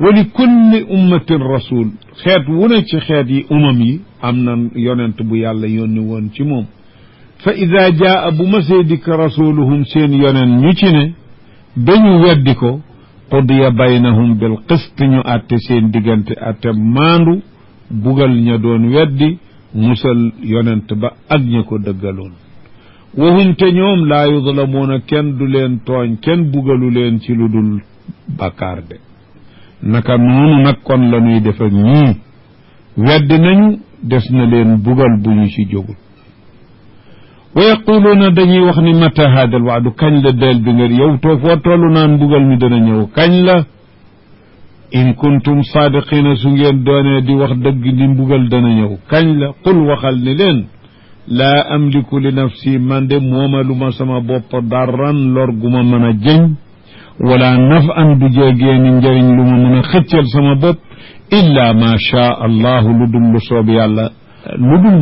wa li kulli ummatin rasul xeet wu ne ci xeet yi yi am na yonent bu yàlla yónni woon ci moom fa ida jaa bu masee dikk rasuluhum seen yonent ñu ci ne dañu weddi ko qudiya baynahum bil qist ñu àtte seen diggante àtte maandu bugal ña doon weddi musal yonent ba ak ña ko dëggaloon wahum te ñoom laa yudlamuuna kenn du leen tooñ kenn bugalu leen ci lu dul bàkkaar de naka noonu nag kon la ñuy def ak ñii weddi nañu des na leen bugal bu ñu ci jógul wa yaquluuna dañuy wax ni mata hada al waadu kañ la del bi nga yow too foo tollu naan bugal mi dana ñëw kañ la in kuntum saadiqina su ngeen doonee di wax dëgg ni mbugal dana ñëw kañ la qul waxal ni leen laa amliku li nafsi man de moomalu ma sama bopp darran lor gu ma mën a jëñ wala naf'an du jéegee ni njëriñ lu ma mën a xëccal sama bopp illa ma shaa allahu lu dul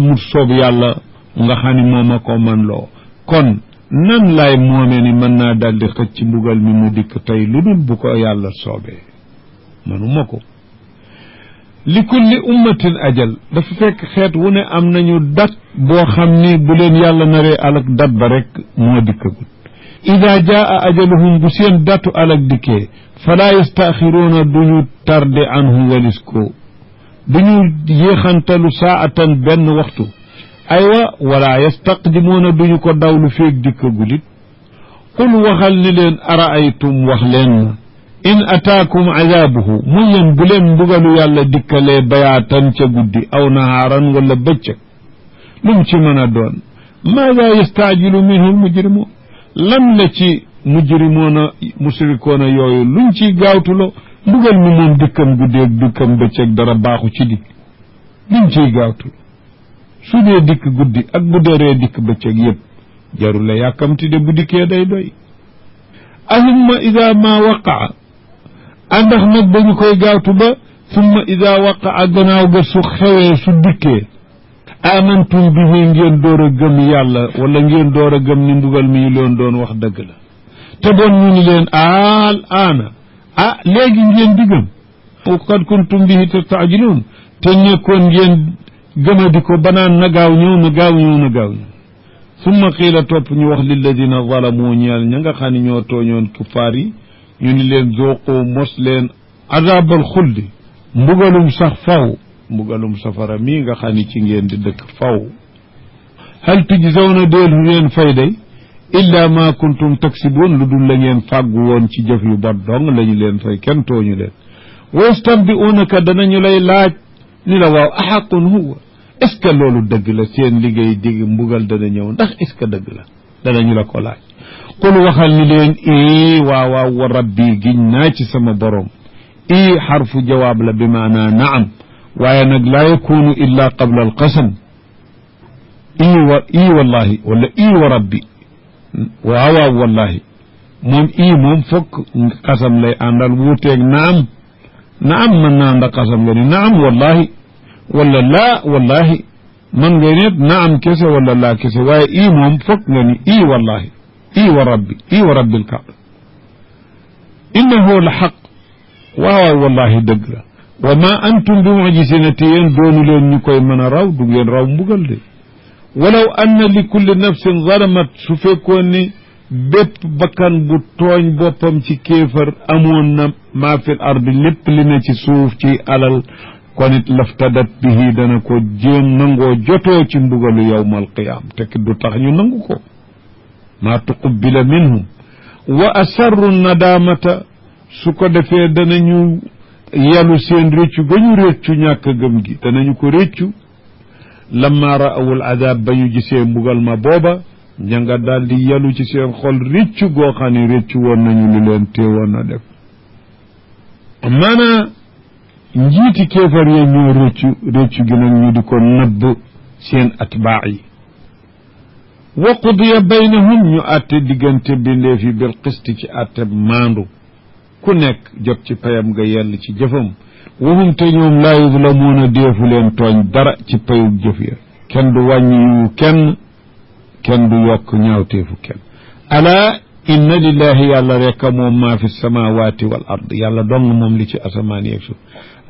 mu soob yàlla nga xam ni moo ma ko man loo kon nan laay moomee ni mën naa daldi xëcc mbugal mi mu dikk tey lu dul bu ko yàlla soobee manuma ko li kulli ummatin ajal dafa fekk xeet wu ne am nañu dat boo xam ni bu leen yàlla naree alak dat ba rek moo dikkagut ida jaa ajaluhum bu seen datu alak dikkee fala yastaaxiruuna duñu tarde anhu walis ko duñu yéexantalu saatan benn waxtu aywa wala yastaqdimuuna duñu ko dawlu feeg dikkagulit qul waxal ni leen araaytum wax leen ma in ataakum azaabuhu mu yéen bu leen mbugalu yàlla dikkalee bayaatan ca guddi aw nahaaran wala bëccëg lum ci mën a doon maada yastaajilu minhu almujrimuun lan la ci mujrimoona musrikoona yooyu luñ ciy gaawtulo mbugal mi moom dikkam guddeeg dikkam bëccëg dara baaxu ci di luñ ciy gaawtulo su dee dikk guddi ak bu deeree dikk bëccëg yëpp jarul la yàkkamti de bu dikkee day doy ahumma ida ma waqaa àndax nag dañu koy gaawtu ba summa ida waqaa gannaaw ga su xewee su dikkee amantum bihi ngeen door a gëm yàlla wala ngeen door a gëm ni mbugal mi leen doon wax dëgg la te doon ñu ni leen al aana léegi ngeen di gëm qad kuntum bihi tastaajiluun te nekkoon ngeen gëmadi ko banaan na gaaw ñëw na gaaw ñëw na gaaw ñëw summa qiila topp ñu wax lilladina zalamu ñeel ña nga xam ne ñoo tooñoon kuffaar yi ñu ni leen zooqu mos leen azabal xuldi mbugalum sax faw mbugalum safara mii nga xam ne ci ngeen di dëkk faw hal tujzawna déelu leen fay day illa ma kuntum taksibuun lu dul la ngeen fàggu woon ci jëf yu bon dong la ñu leen fay kenn tooñu leen wa yastambi'unaka danañu lay laaj ni la waaw axaqun huwa est ce que loolu dëgg la seen liggéey digg mbugal dana ñëw ndax est ce que dëgg la danañu la ko laaj qul waxal ni leen waaw wa rabbi giñ naa ci sama borom xarfu jawaab la bi maanaa naam waaye nag laa yakunu illa qabla alqasam wallahi wala wa rabbi waaw wallahi moom fokk qasam lay àndal wuuteeg naam mën naa ànd ak qasam nga ni naam wallahi wala laa wallahi man ngay net naam kese wala laa kese waaye moom fokk nga ni wallahi wa rabbi alkaaba innahu la xaq waaw wallahi dëgg la wa ma antum bi mujisina te yéen doonu leen ñu koy mën a raw du ngeen raw mbugal de walaw anna li kulli nafsin zalamat su fekkoon ni bépp bakkan bu tooñ boppam ci kéefar amoon na maa fil ardi lépp li ne ci suuf ci alal kon it laftadat bihi dana ko jéem nangoo jotoo ci mbugalu yawmal qiyaam te du tax ñu nangu ko maa tuqubila minhum wa asarru nadamata su ko defee danañu yalu seen réccu ga ñu réccu ñàkk gëm gi danañu ko réccu lamma raawul adab ba ñu gisee mbugal ma booba ña nga daal di yalu ci seen xol réccu goo xam ne réccu woon nañu lu leen teewoon a def maanaa njiiti kéefar ya ñoo réccu gi nag ñu di ko nëbb seen atbaa yi wa qudiya baynahum ñu àtte diggante bindeef yi bil qisti ci àtte maandu ku nekk jot ci payam nga yell ci jëfam wahum te ñoom laa yuzlamuuna deefu leen tooñ dara ci payug jëf ya kenn du wàññi yu kenn du yokk ñaawteefu kenn alaa inna lillahi yàlla rekk moom maa fi samawati wal ard yàlla dong moom li ci asamaan yeeg suuf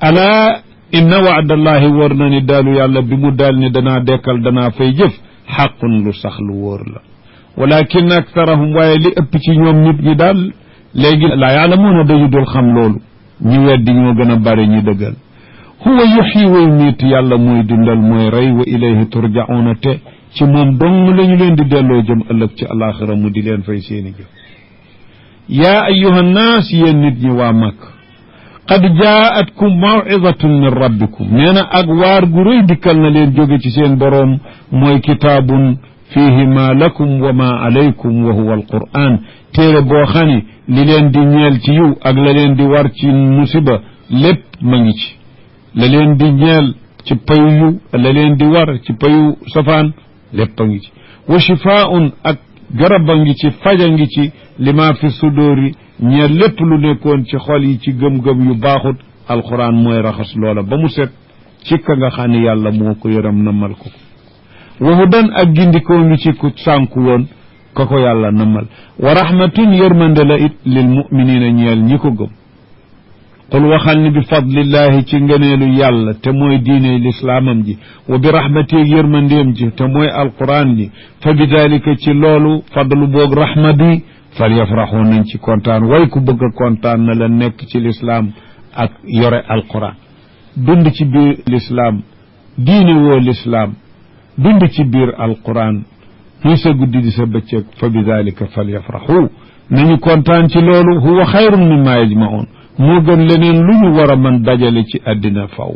alaa inna waadallahi wóor na ni daalu yàlla bi mu daal ni danaa dekkal danaa fay jëf xaqun lu sax lu wóor la walakin aktarahum waaye li ëpp ci ñoom nit ñi daal léegi laa yaalamuuna dañu dul xam loolu ñi weddi ñoo gën a bari ñi dëggal huwa yuxyi wa yumiit yàlla mooy dundal mooy rey wa ilayhi turjauna te ci moom dong la ñu leen di delloo jëm ëllëg ci alaxira mu di leen fay seeni jëf yaa ayuha nnaas yéen nit ñi waa Makka qad jaatkum mawcidatun min rabbikum nee na ak waar gu rëy dikkal na leen jóge ci seen boroom mooy kitaabun fiihi ma lakum wa ma alaykum wa huwa alquran téere boo xam ne li leen di ñeel ci yiw ak la leen di war ci musiba lépp ma ngi ci la leen di ñeel ci payu yiw la leen di war ci payu safaan lépp a ngi ci wa shifaun ak garab a ngi ci faj a ngi ci lima fi sudóori ñeel lépp lu nekkoon ci xol yi ci gëm-gëm yu baaxut alquran mooy raxas loola ba mu set ci ka nga xam ne yàlla moo ko yëram namal ko wa hudan ak gindikoo ngi ci ku sànku woon ka ko yàlla namal wa rahmatun yërmande la it lil muminina ñeel ñi ko gëm qul waxal ni bi fadlillahi ci ngëneelu yàlla te mooy diine lislaamam ji wa bi rahmati yërmandeem ji te mooy alquran ji fa bi dalika ci loolu fadlu boog rahma bi fal yafraxu nañ ci kontaan way ku bëgg a kontaan na la nekk ci lislaam ak yore alquran dund ci biir lislaam diine woo lislaam dund ci biir alquran muy sa guddi di sa bëccëg fa bi dalika fal yafraxu nañu kontaan ci loolu huwa xayrun mimma yajmaun moo gën leneen lu ñu war a mën dajale ci àddina faw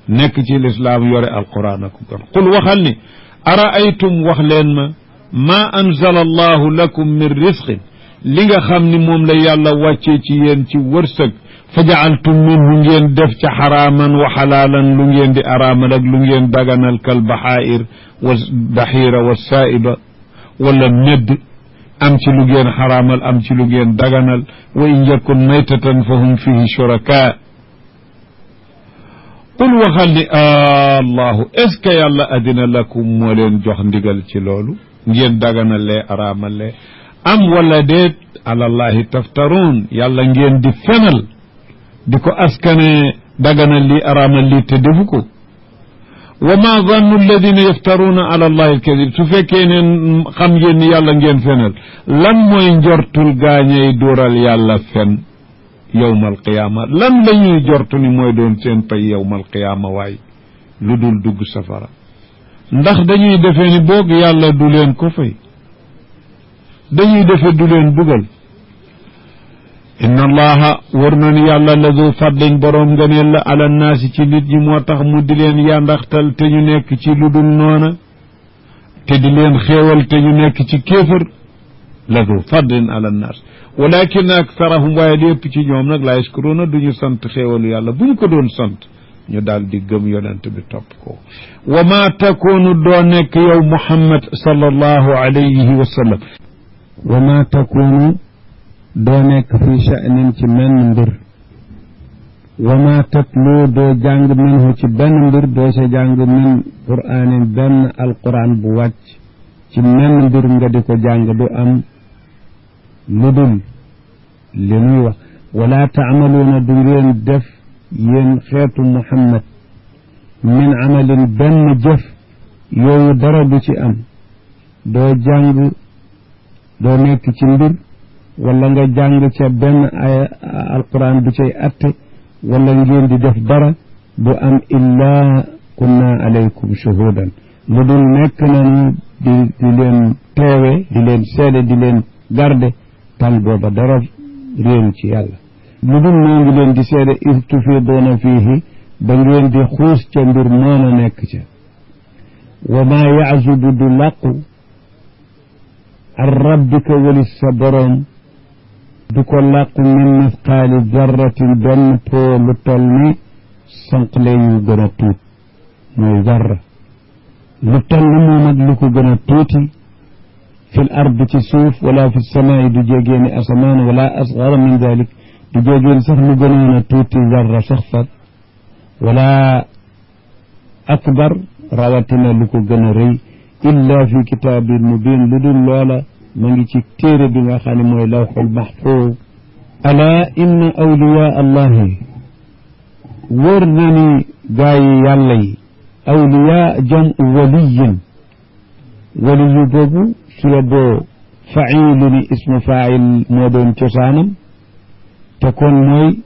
nekk ci lislaam yore alquran ak gën qul waxal ni araaytum wax leen ma maa anzala allahu lakum min risqin li nga xam ni moom la yàlla wàccee ci yéen ci wërsëg fa jacaltum minhu ngeen def ca xaraaman wa xalaalan lu ngeen di araamal ak lu ngeen daganal kal baxaa'ir wa baxiira wa saaiba wala medd am ci lu ngeen xaraamal am ci lu ngeen daganal wa in yakun maytatan fa hum fihi shuraka qul waxal ni allahu est ce que yàlla adina lakum moo leen jox ndigal ci loolu ngeen daganalee araamalee am wala déet alallahi taftaruun yàlla ngeen di fenal di ko askane daganal lii araamal lii te defu ko wa ma zannu alladina yaftaruuna ala allahi alkadib su fekkee ne xam ngeen ni yàlla ngeen fenal lan mooy njortul gaañey dóoral yàlla fen yowma alqiyaama lan la ñuy jortu ni mooy doon seen pay yowma alqiyaama waay lu dul dugg safara ndax dañuy defee ni boog yàlla du leen ko fay dañuy defe du leen bugal inna allaha war na ni yàlla la du fadlin boroom ngëneel la ala naasi ci nit ñi moo tax mu di leen yandaxtal te ñu nekk ci lu dul noona te di leen xéewal te ñu nekk ci kéefër la du fadlin ala naas walakin aktharahum waaye lépp ci ñoom nag laa yashkuruuna duñu sant xéewalu yàlla bu ñu ko doon sant ñu daal di gëm yonent bi topp ko wa ma takunu doo nekk yow muhammad sallallahu alayhi wa sallam wa ma takunu doo nekk fi sha'nin ci menn mbir wa ma tatlu doo jàng minhu ci benn mbir doo sa jàng min qur'aanin benn alquran bu wàcc ci menn mbir nga di ko jàng du am lu dul li nuy wax wala taamaluuna du ngeen def yéen xeetu muhammad min amalin benn jëf yooyu dara du ci am doo jàng doo nekk ci mbir wala nga jàng ca benn ay alquran bu cay atte wala ngeen di def dara du am illaa kunna alaykum shuhudan lu dul nekk nañu di leen teewe di leen seede di leen garde tan booba dara réeru ci yàlla lu dul noo ngi leen di seede is tufiiduuna fiihi ba ngeen di xuus ca mbir moona nekk ca wa maa ya'zubu du làqu an rabbika walis sa boroom du ko làqu min misqaali zarratin benn poo lu tol ni sànq yu gën a tuut mooy zarra lu tol ni moom ak lu ko gën a tuuti fil ard ci suuf wala fi samaai du jégeeni asamaan wala asgara min dalik du jégeeni sax lu gënoon a tuuti zarra sax fat wala akbar rawatina lu ko gën a rëy illa fi kitaabin mubin lu dul loola ma ngi ci téere bi nga xam ne mooy lawxul mahfuuz ala inna awliyaa allahi wóor na ni gaa yi yàlla yi awliyaa jam waliyin waliyu boobu su la boo failu ni ismu fail moo doon cosaanam te kon mooy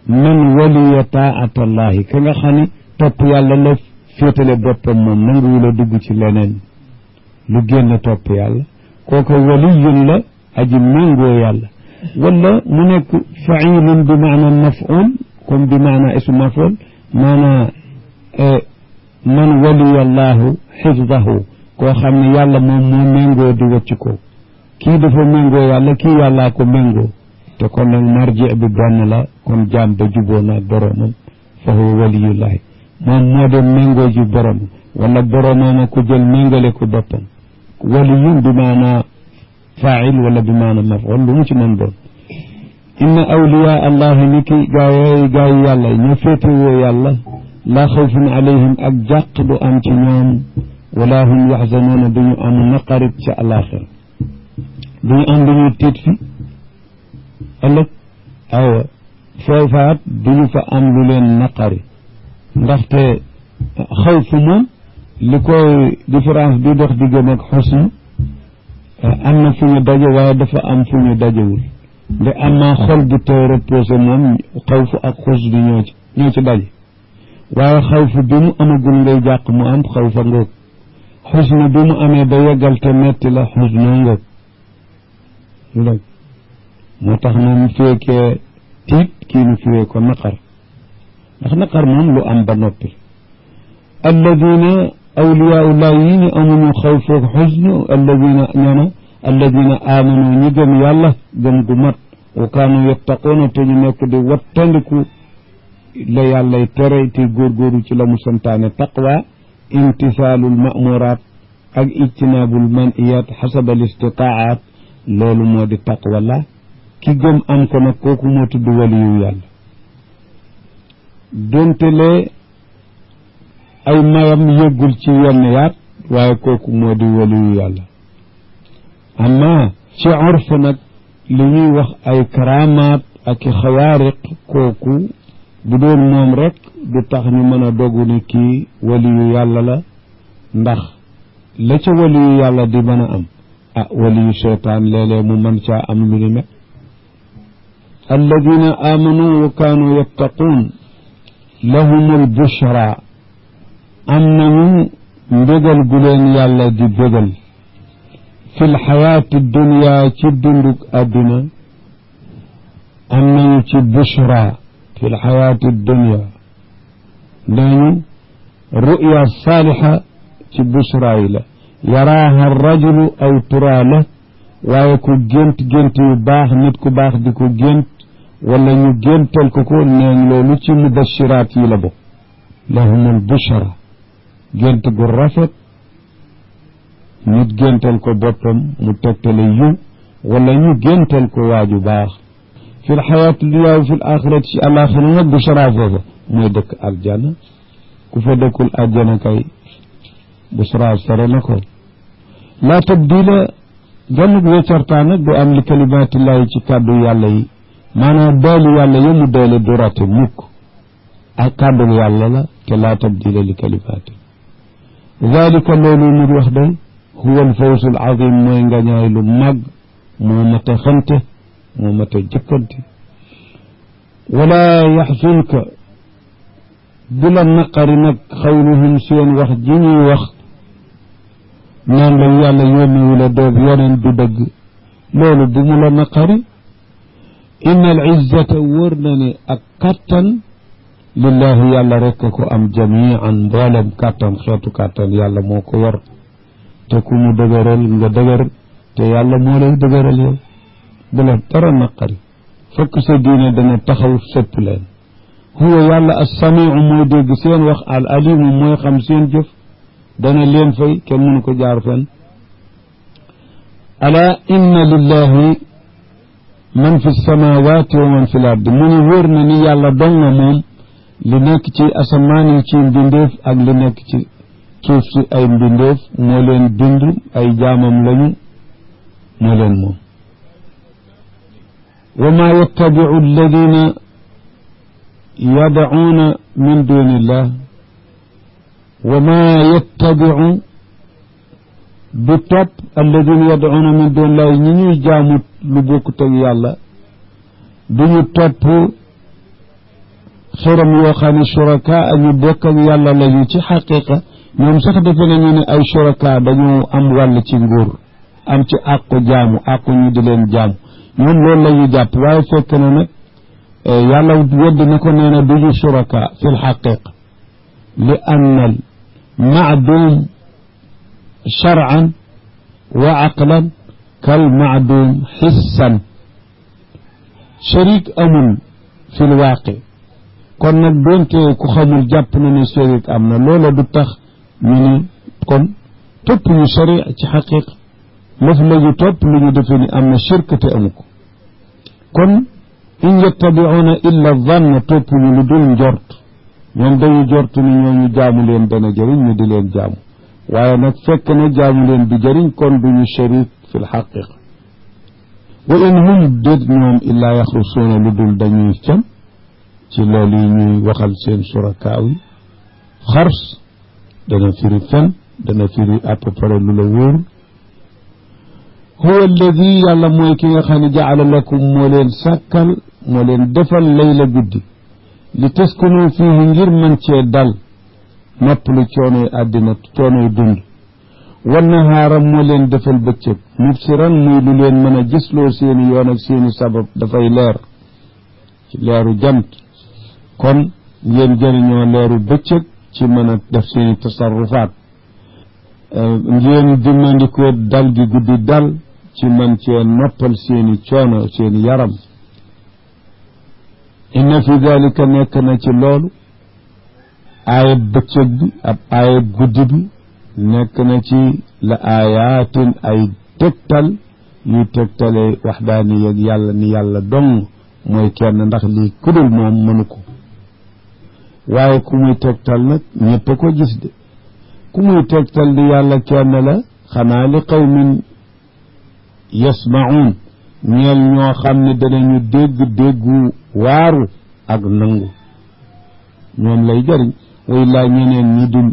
man waliya taatallahi ka nga xam ne topp yàlla la féetale boppam moom nanguwu la dugg ci leneen lu génn topp yàlla kooku waliyun la aji méngoo yàlla wala mu nekk failun bi maana maf'ul comme bi maana ismu maf'ul maana man waliya allahu xifdahu koo xam ne yàlla moom moo méngoo di wacc ko kii dafa méngoo yàlla kii yàllaa ko méngoo te kon nag marji bi benn la kon jaam ba juboo naag boroomam fa huwa waliyullahi moom moo dem méngoo ji boroomam wala boroomam ko jël méngale ko boppam waliyun bi maana fail wala bi maana maf'ul lu mu ci mën doon inna awliyaa allahi ni ki gaa yi yàlla ñu féetewoo yàlla laa xawfun alayhim ak jàq du am ci ñoom wala hum yaxzanuuna duñu am naqarit ci àllaaxira duñu am duñu tiit fi ëllëg aywa foofaat duñu fa am lu leen naqari ndaxte xawfu moom li koy différence bi dox diggam ak xusn am na fu ñu daje waaye dafa am fu ñu dajewul nde am naa xol bu tey reposé moom xawfu ak xusn ñoo ci daje waaye xawfu bi mu amagul ngay jàq mu am xawfa ngoog xusn bi mu amee ba yeggal te metti la xusnoo ngoog loolu moo tax moom fekkee tiit kii nu fiwee ko naqar ndax naqar moom lu am ba noppi alladina awliyaullah yi ñu amuñu xawf ak xusn alladina ñana alladina amanu ñi gëm yàlla gëm gu mat wa kaanu yattaquuna te ñu nekk di wattandiku la yàllay tere te góorgóoru ci la mu santaane taqwa imtisaalul ma'muraat ak ijtinaabul man'iyaat xasabal istitaaat loolu moo di taqwa la ki gëm am ko nag kooku moo tudd waliyu yàlla donte lee ay mayam yëggul ci yenn yaat waaye kooku moo di waliyu yàlla amma ci urf nag li ñuy wax ay karamaat ak i xawaariq kooku bu doon moom rek du tax ñu mën a dogu ni kii waliyu yàlla la ndax la ca waliyu yàlla di mën a am waliyu seytaan léeg-léeg mu mën caa am lu ni mel alladina amanu wa kaanu yattaquun lahumul bushra am nañu mbégal gu leen yàlla di bégal fi lxayaati dunia ci dundug àdduna am nañu ci bushra fi lxayaati dunia dañu ruya saalixa ci bushra yi la yaraaha rajulu aw turaa la waaye ku gént yu baax nit ku baax di ko gént wala ñu géntal ko neen loolu ci mubashiraat yi la bokk lahumul bushra gént gu rafet nit géntal ko boppam mu tegtale yiw wala ñu géntal ko waaju baax fi lxayaati dunya wa fi l axirati ci alaxira nag bushra foofa mooy dëkk aljana ku fa dëkkul aljana kay bushra sore na ko laa tabdila gannug weccartaa nag du am li kalimaatillahi ci kàddu yàlla yi maanaam doolu yàlla yi mu doole du rate mukk ak kàddu yàlla la te laa tabdila li kalimaati dalika loolu mu wax day huwa alfawzu alazim mooy ngañaay lu mag moo mat a xante moo mat a jëkkante wala yaxzunka du la naqari nag xawluhum seen wax ji ñuy wax naan la yàlla yónniwu la doob yeneen du dëgg loolu bu mu la naqari inna al izzata wóor na ni ak kàttan lillahi yàlla rekk ko am jamian mboolem kàttan xeetu kàttan yàlla moo ko yor te ku mu dëgëral nga dëgër te yàlla moo lay dëgëral yow bu la dara naqari fokk sa diine dana taxaw sëpp leen huwa yàlla as-samiu mooy dégg seen wax al alimu mooy xam seen jëf dana leen fay kenn mënu ko jaar fen ala inna lillahi man fi samawati wa man fi l ardi mu ni wóor na ni yàlla dong na moom li nekk ci asamaan yi ci mbindeef ak li nekk ci suuf si ay mbindeef moo leen bind ay jaamam lañu moo leen moom wa maa yattabicu alladina yadcuuna min dunillah wa maa yattabicu du topp alladina yadcuuna min dunillah ñi ñuy jaamu lu bokkut ak yàlla duñu topp xiram yoo xam ne suraka ñu bokk ak yàlla lañu ci xaqiqa ñoom sax defe nañu ne ay suraka dañu am wàll ci nguur am ci àqu jaamu àqu ñu di leen jaamu ñoom loolu la ñu jàpp waaye fekk na nag yàlla wedd na ko nee na duñu suraka fi lxaqiqa li anna al maadum sharcan wa aqlan kal maadum xissan sharik amul fi lwaaqi kon nag doonte ku xamul jàpp na ne sharik am na loola du tax ñu ne kon topp ñu sharia ci xaqiqa lëf la ñu topp lu ñu defe ni am na shirk te amu ko kon in yattabicuuna illa zanna topp ñu lu dul njort ñoom dañu jort ni ñooñu jaamu leen dana jëriñ ñu di leen jaamu waaye nag fekk na jaamu leen du jëriñ kon duñu sharik fi lxaqiqa wa in hum déet ñoom illaa yaxrusuuna lu dul dañuy fen ci loolu yi ñuy waxal seen surakaaw yi xars dana firi fen dana firi à peu près lu la wóor huwa alladi yàlla mooy ki nga xam ne jaala lakum moo leen sàkkal moo leen defal layla guddi li taskunu fiihi ngir mën cee dal noppalu coonoy àddina coonoy dund wan nahaara moo leen defal bëccëg mubsiran muy lu leen mën a gisloo seeni yoon ak seeni sabab dafay leer ci leeru jant kon ngeen jëriñoo leeru bëccëg ci mën a def seeni tasarrufaat ngeen dimmandikoo dal gi guddi dal ci mën cee noppal seeni coono seeni yaram inna fi dalika nekk na ci loolu aayab bëccëg bi ab aayab guddi bi nekk na ci la aayaatin ay tegtal yuy tegtale waxdaani yeg yàlla ni yàlla dong mooy kenn ndax lii kudul moom mënu ko waaye ku muy tegtal nag ñëpp a ko gis de ku muy tegtal di yàlla kenn la xanaa li qawmin yasmaun ñeel ñoo xam ne danañu déggu waaru ak nangu ñoom lay jëriñ way laa ñeneen ñi dul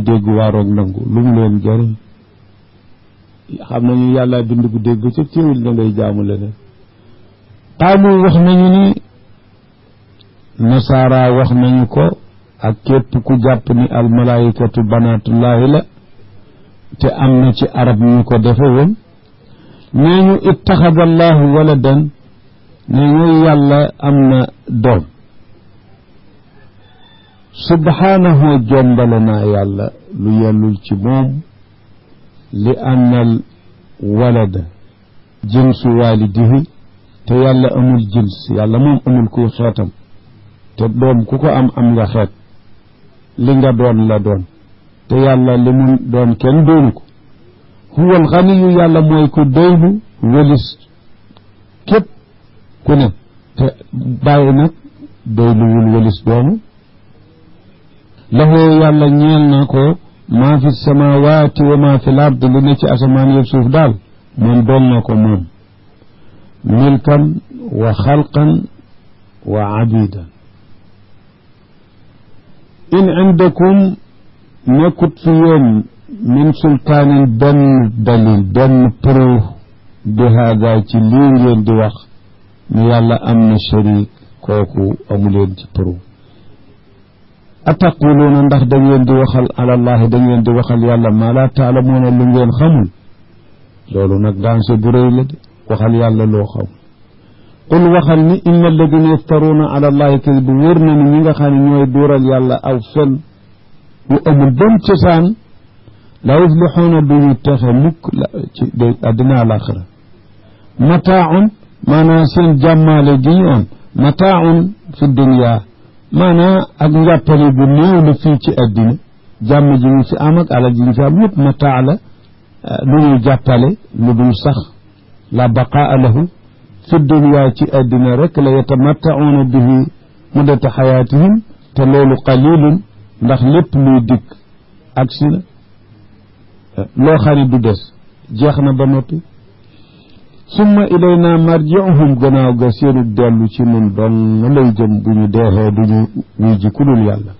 dégg waaru ak nangu lu mu leen jëriñ xam nañu yàlla bind bu dégg ca téewul na ngay jaamu leneen xaamu wax nañu ni nasaara wax nañu ko ak képp ku jàpp ni almalaayikatu banaatullaahi la te am na ci arab ñu ko defe woon nee ñu ittaxada allahu waladan nee ñu yàlla am na doom subhaanahu jombale naa yàlla lu yellul ci moom li annal walada jinsu waalidihi te yàlla amul jins yàlla moom amul kuy xeetam te doom ku ko am nga xeet li nga doon la doon te yàlla li mu doon kenn doonu ko huwa alxaniyu yàlla mooy ku doylu wëlis képp ku ne te bàyyi nag doyluwul wëlis doomu lahu yàlla ñeel na ko maa fi samawaati wa maa fi l ard li ne ci asamaan yëpp suuf daal moom doon na ko moom milkan wa xalqan wa abidan in indakum nekkut fi yéen min sultaanin benn dalil benn preuve bi haada ci lii ngeen di wax ni yàlla am na sharik kooku amuleen ci preuve ataquluuna ndax da ngeen di waxal alallahi da ngeen di waxal yàlla maa laa taalamuuna lu ngeen xamul loolu nag daanse bu rëy la de waxal yàlla loo xamul qul waxal ni inna alladina yaftaruuna ala allahi kadiba wóor na ni ñi nga xam ne ñooy duural yàlla aw fen wu amul benn cosaan la yuflixuuna duñu texe mukk ci àddina àlaxira mataaun maanaam seen jàmmaale gi ñu am mataaun fi dunya maanaam ak njàppale bu néew la fii ci àddina jàmm ji ñu fi am ak alal ji ñu fi am yëpp mataa la lu ñuy jàppale lu dul sax la baqaa lahu fi dunya ci àddina rek la yatamattauna bihi muddata xayaatihim te loolu qalilun ndax lépp luy dikk agsi na loo xam ne du des jeex na ba noppi summa ilayna marji'uhum gannaaw ga seenu dellu ci nun dong lay jëm bu ñu deexee duñu wuy ji ku dul yàlla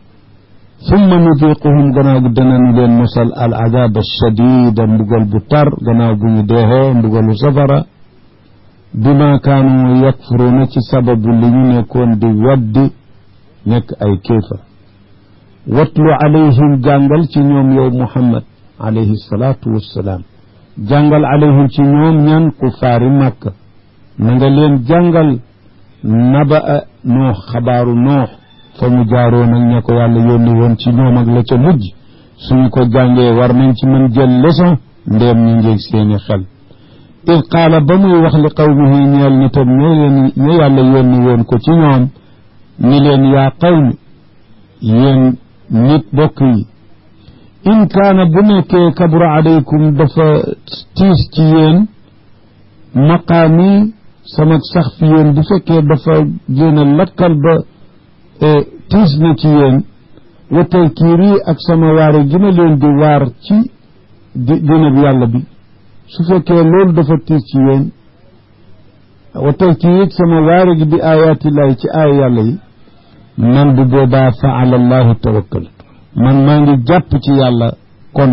summa nudiquhum gannaaw gi danañu leen mosal al azab alshadida mbugal bu tar gannaaw bu ñu deexee mbugalu safara bima kaanu yakfuruuna ci sababu li ñu nekkoon di weddi nekk ay kéefar watlu alayhim jàngal ci ñoom yow Muhammad alayhi salaatu wassalaam jàngal alayhim ci ñoom ñan kufaari Makka na nga leen jàngal naba noox xabaaru noox fa mu jaaroon ak ña ko yàlla yónni woon ci ñoom ak la ca mujj suñu ko jàngee war nañ ci mën jël leçon ndéem ñu ngeeg seeni xel id qaala ba muy wax li qawmihi ñeel nitam ña yàlla yónni woon ko ci ñoom ni leen yaa qawmi yéen nit bokk yi in kaana bu nekkee kabura alaykum dafa tiis ci yéen maqaami sama sax fi yéen bu fekkee dafa leen a lakkal ba tiis na ci yéen wa taykiiri ak sama waare gi ma leen di waar ci dinab yàlla bi su fekkee loolu dafa tiis ci yéen wa taykiiri sama waare gi bi ayaatillahi ci aaya yàlla yi man bu boobaa fa ala allahu tawakkaltu man maa ngi jàpp ci yàlla kon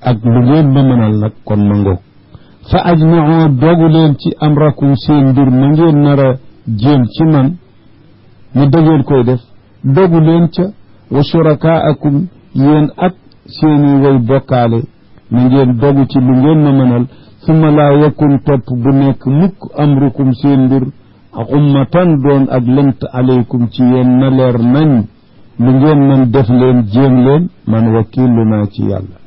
ak lu ngeen ma mënal nag kon ma ngoog fa ajma'u dogu leen ci amrakum seen mbir ma ngeen nar a jéem ci man ni dangeen koy def dogu leen ca wa shurakaakum yéen ak seeni way bokkaale na ngeen dogu ci lu ngeen ma mënal summa laa yakun topp bu nekk mukk amrukum seen mbir ummatan doon ak lënt aleykum ci yéen na leer nañ lu ngeen mën def leen jéem leen man wakiilu naa ci yàlla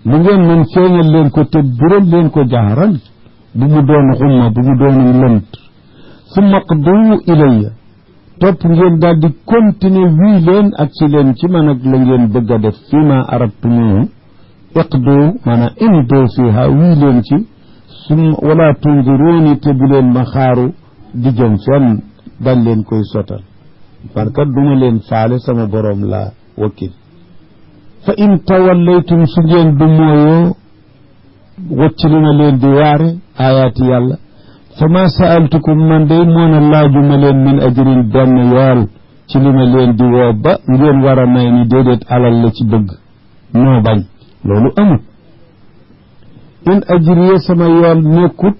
lu ngeen mën feeñal leen ko te biral leen ko jaaran bu mu doon xumma bu mu doon lënt summa qdu ilayya topp ngeen daal di continuer wii leen ak si leen ci man ak la ngeen bëgg a def fii ma aradtumuhu iqdu maanaam imdu fiha wii leen ci summa wala tunziruuni te bu leen ma xaaru di jëm fenn dal leen koy sotal parce que duma leen faale sama boroom laa wakil fa in tawallaytum su ngeen du mooyoo wacc li ma leen di waare ayaati yàlla fa ma sa'altukum man day moona laajuma leen min ajrin benn yool ci li ma leen di woo ba ngeen war a may ni déedéet alal la ci bëgg noo bañ loolu amul in ajriya sama yool nekkut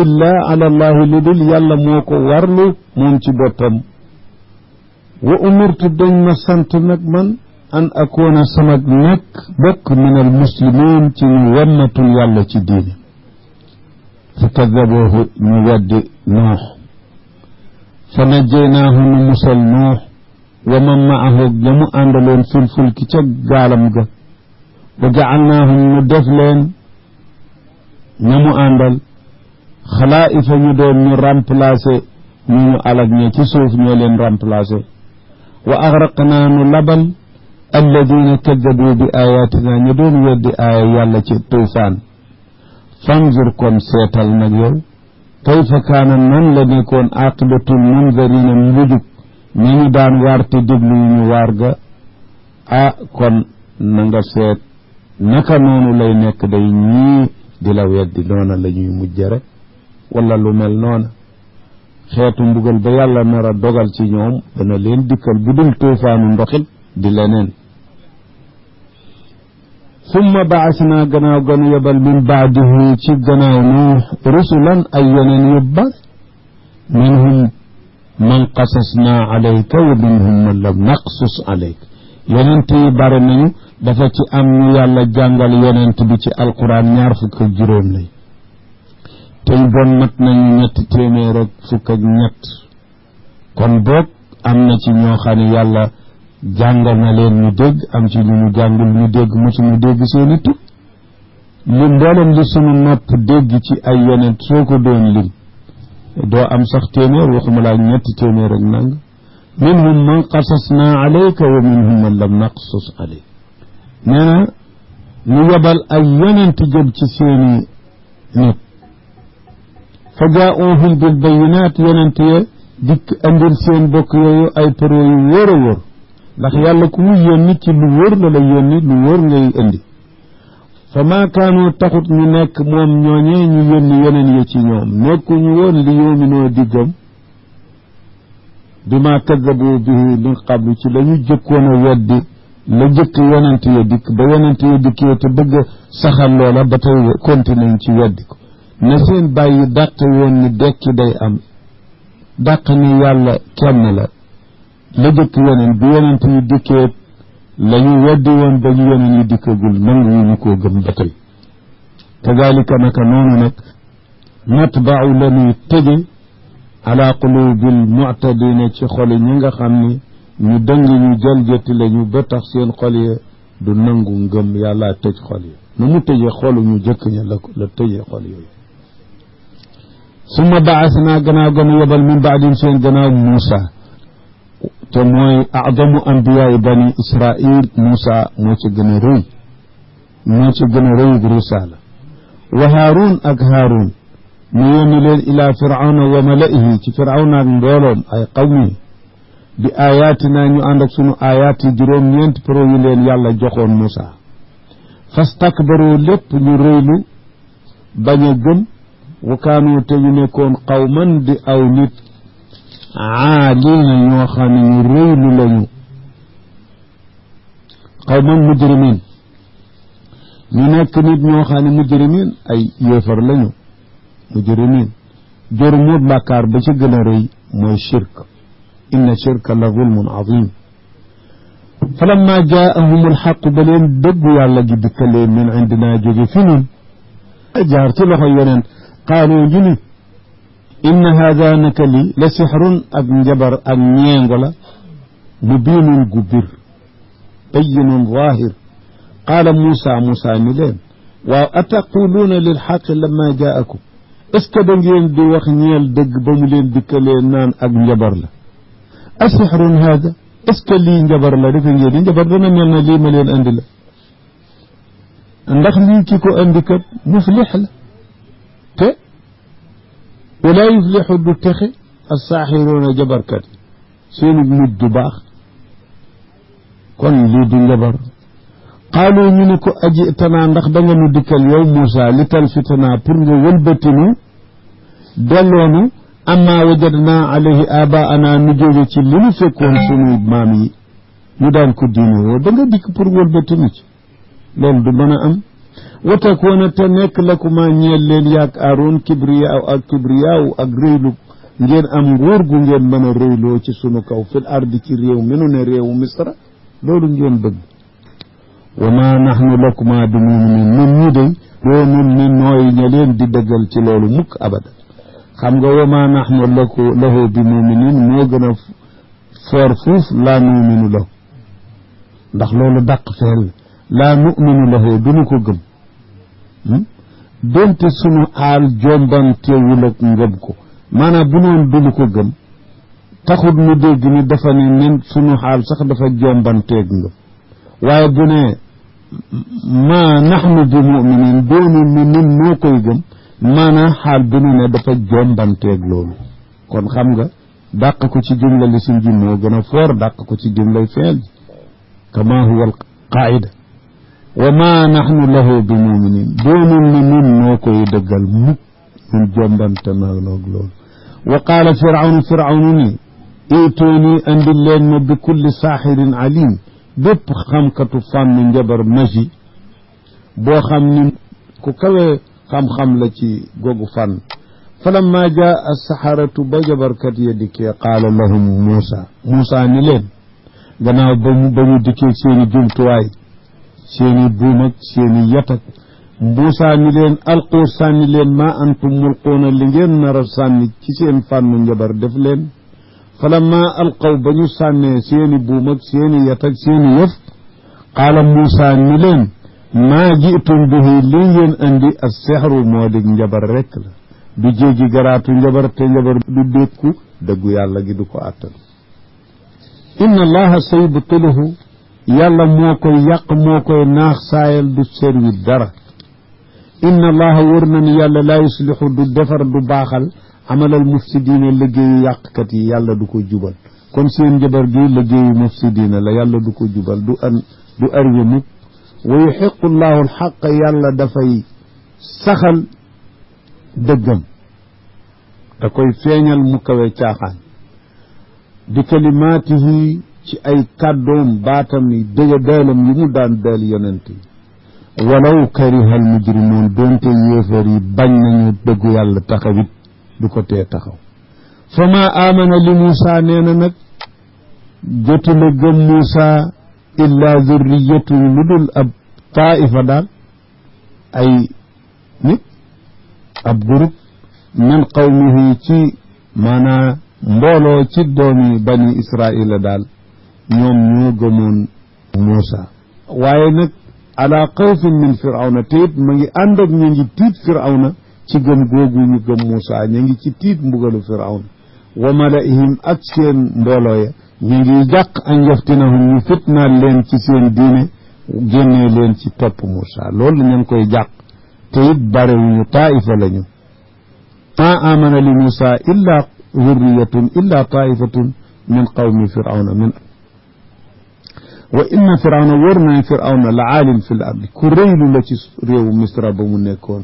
illa ala allahi lu dul yàlla moo ko warlu moom ci boppam wa umirtu dañ ma sant nag man an akoona sama nekk bokk min al muslimin ci ñu wammatul yàlla ci diine fa kadabuhu ñu weddi noox fa najjaynaahu nu musal noox wa man maahu la mu àndaloon fil fulki ca gaalam ga wa jacalnaahum nu def leen ña mu àndal xalaa'ifa ñu doon ñu remplacer ñu alag ña ci suuf ñoo leen remplacer wa agraqnaa nu labal alladina kaddabu bi ayatina ñu doon weddi aaya yàlla ci tuufaan fanzur kon seetal nag yow kayfa kaana nan la nekkoon aqibatul munzarina mujub ñi ñu daan waar te déglu ñu waar ga kon na nga seet naka noonu lay nekk day ñii di la weddi noona la ñuy mujje rek wala lu mel noona xeetu mbugal ba yàlla nar a dogal ci ñoom dana leen dikkal bu dul tuufaanu ndoxit di leneen summa baasnaa gannaaw ganu yebal min baadihi ci gannaaw nuux rusulan ay yeneen yu bari minhum man qasasnaa alayka wa minhum man lam naqsus alayka yonent yi bari nañu dafa ci am ñu yàlla jàngal yonent bi ci alquran 25 lay tey bon mat nañu 300 kon boog am na ci ñoo xam ne yàlla jàngal na leen ñu dégg am ci ñu ñu jàngul ñu dégg mosuñu dégg seeni tur li mboolem li sunu nopp dégg ci ay yonent soo ko doon lim doo am sax 100 waxuma laa 300 ak nang minhum man qasasnaa alayka wa minhum man lam naqsus alayka nee na ñu yebal ay yonent jëm ci seeni nit fa jaa'uuhum bil bayyinaat yonent ya dikk andil seen bokk yooyu ay pro yu wóor a wóor ndax yàlla ku mu yónni ci lu wóor la la yónni lu wóor ngay indi fa maa kaanu taxut ñu nekk moom ñooñee ñu yónni yeneen ya ci ñoom nekkuñu woon li yuuminoo diggam bi ma kaddabu bihi min qablu ci la ñu jëkkoon a weddi la jëkk yonent ya dikk ba yonent ya dikkee te bëgg saxal loola ba tey continué ci weddi ko na seen bàyyi dàq woon ni dekki day am dàq ni yàlla kenn la jëkk yonent bi yonent yi dikkee la ñu weddi woon ba ñu yonent yi dikkagul nangu ñu koo gëm ba tey kadalika naka noonu nag natba'u la ñuy tëje ala qulubil mu'tadina ci xoli ñi nga xam ni ñu dëng ñu jalgati lañu ba tax seen xol ya du nangu ngëm yàlla tëj xol ya nu mu tëjee xolu ñu jëkk ña la tëjee xol yooyu summa baasnaa gannaaw gënu yebal min baadim seen gannaaw Muusa te mooy a'zamu anbiyaai bani Israil Muusa moo ci gën a rëy moo ci gën a rëy risaala wa Haaruun ak Haaruun ñu yónni leen ilaa firawna wa malaihi ci firawna ak mbooloom ay qawmi bi ayatina ñu ànd ak sunu ayaat yi juróom-ñeent pro yu leen yàlla joxoon Muusa fastakbaru lépp ñu rëylu bañ a gëm wa kaanu te ñu nekkoon qawman di aw nit aalina ñoo xam ne ñu rëylu lañu qawman mujrimin ñu nekk nit ñoo xam ne mujrimin ay yéefar lañu mujrimin jurmut bàkkaar ba ci gën a rëy mooy shirk inna shirka la zulmun azim falamma jaahum alxaqu ba leen dëggu yàlla gi dikkalee min indina jóge fi nun jaar ci loxo yeneen qaalu ñu ni inna haada naka li la sixrun ak njabar ak ñeengo la mubiinun gu bir bayinun zaahir qaala Muusa ni leen waaw ataquluuna lil xaqi lamma jaakum est-ce que da ngeen di wax ñeel dëgg ba mu leen dikkalee naan ak njabar la asixrun haada est-ce que lii njabar la defe ngeen di njabar dana mel na lii ma leen andi la ndax lii ki ko andi kat muflix la te wala yuflixu du texe assaaxiruuna jabarkat yi seenu mujj du baax kon lii du njabar qaalu ñu ne ko ajitanaa ndax da nga nu dikkal yow Muusa li talfitanaa pour nga wëlbatinu delloonu amma wajadnaa alayhi abaana nu jóge ci li nu fekkoon sunu maam yi ñu daan ko diine woo da nga dikk pour wëlbatinu ci loolu du mën a am wa takuuna te nekk lakuma ñeel leen yaag Aaroon kibriyaaw ak rëylu ngeen am nguur gu ngeen mën a rëyloo ci sunu kaw fil ardi ci réew mi nu ne réewu Misra loolu ngeen bëgg wa ma nahnu lakuma bi muminin nun ñi day doonun ni nooy ña leen di dëggal ci loolu mukk abada xam nga wa ma nahnu lahu bi muminin moo gën a foor fuuf laa numinu lahu ndax loolu dàq feel laa numinu lahu duñu ko gëm donte sunu aal jombanteewul ak ngëm ko maanaam bu noonu duñu ko gëm taxut nu dégg ni dafa ne nen sunu xaal sax dafa jombanteeg ngëm waaye bu ne ma naxnu bi muminin doonu ni nin noo koy gëm maanaam xaal bi nu ne dafa jombanteeg loolu kon xam nga dàq ko ci jumla lisim ji moo gën a foor dàq ko ci jumlay feel ji kama huwa al qaida wa ma naxnu lahu bi muminin doonu ni nin noo koy dëggal mukk ñun jombante naag loolu wa qaala firawnu ni ituuni andil leen ma bi kulli saaxirin alim bépp xamkatu fànn njabar magie boo xam ni ku kawee xam-xam la ci googu fànn falamma jaa as-saxaratu ba jabarkat ya dikkee qaala lahum Muusa ni leen gannaaw ba ñu dikkee seeni jumtuwaay seeni buum ak seeni yatak Muusa ni leen alqu sànni leen maa antum mulquuna li ngeen nar a sànni ci seen fànnu njabar def leen falamma alqaw ba ñu sànnee seeni buum ak seeni yat ak seeni yëf qaala Muusa ni leen maa jitum bihi li ngeen andi as sexru moo dig njabar rekk la du jéggi garaatu njabar te njabar du dékku dëggu yàlla gi du ko àttan inna allaha sayubtiluhu yàlla moo koy yàq moo koy naax saayal du serwi dara inna allaha wër na ni yàlla laa yuslixu du defar du baaxal amalal mufsidiina liggéeyu yàqkat yi yàlla du ko jubal kon seen njabar gi liggéeyu mufsidiina la yàlla du ko jubal du arrivé mukk wa yuxiqu llahu alxaqa yàlla dafay saxal dëggam da koy feeñal mu kawe caaxaan bi kalimaatihi ci ay kàddoom baatam yi dëgga daalam yi mu daan daal yonent yi walaw kariha al mujrimoon doonte yéefar yi bañ nañu dëggu yàlla taxawit du ko tee taxaw fa ma amana li Muusa nee na nag jotula gëm Muusa illa zurriyatun lu dul ab taifa daal ay nit ab groupe min qawmihi ci maanaa mbooloo ci doomi bani israila daal ñoom ñoo gëmoon Muusa waaye nag ala xawfin min firawna te it ma ngi ànd ak ñu ngi tiit firawna ci gëm googu ñu gëm Muusa ñu ngi ci tiit mbugalu firawna wa malaihim ak seen mbooloo ya ñu ngi jàq an yaftinahum ñu fitnaal leen ci seen diine génnee leen ci topp Muusa loolu ñu ngi koy jàq te it barewuñu taifa lañu ma amana li Muusa illa zurriyatun illa taifatun min qawmi firawna min wa inna firawna wër na firawna la aalin fi l ardi ku rëylu la ci réewu misra ba mu nekkoon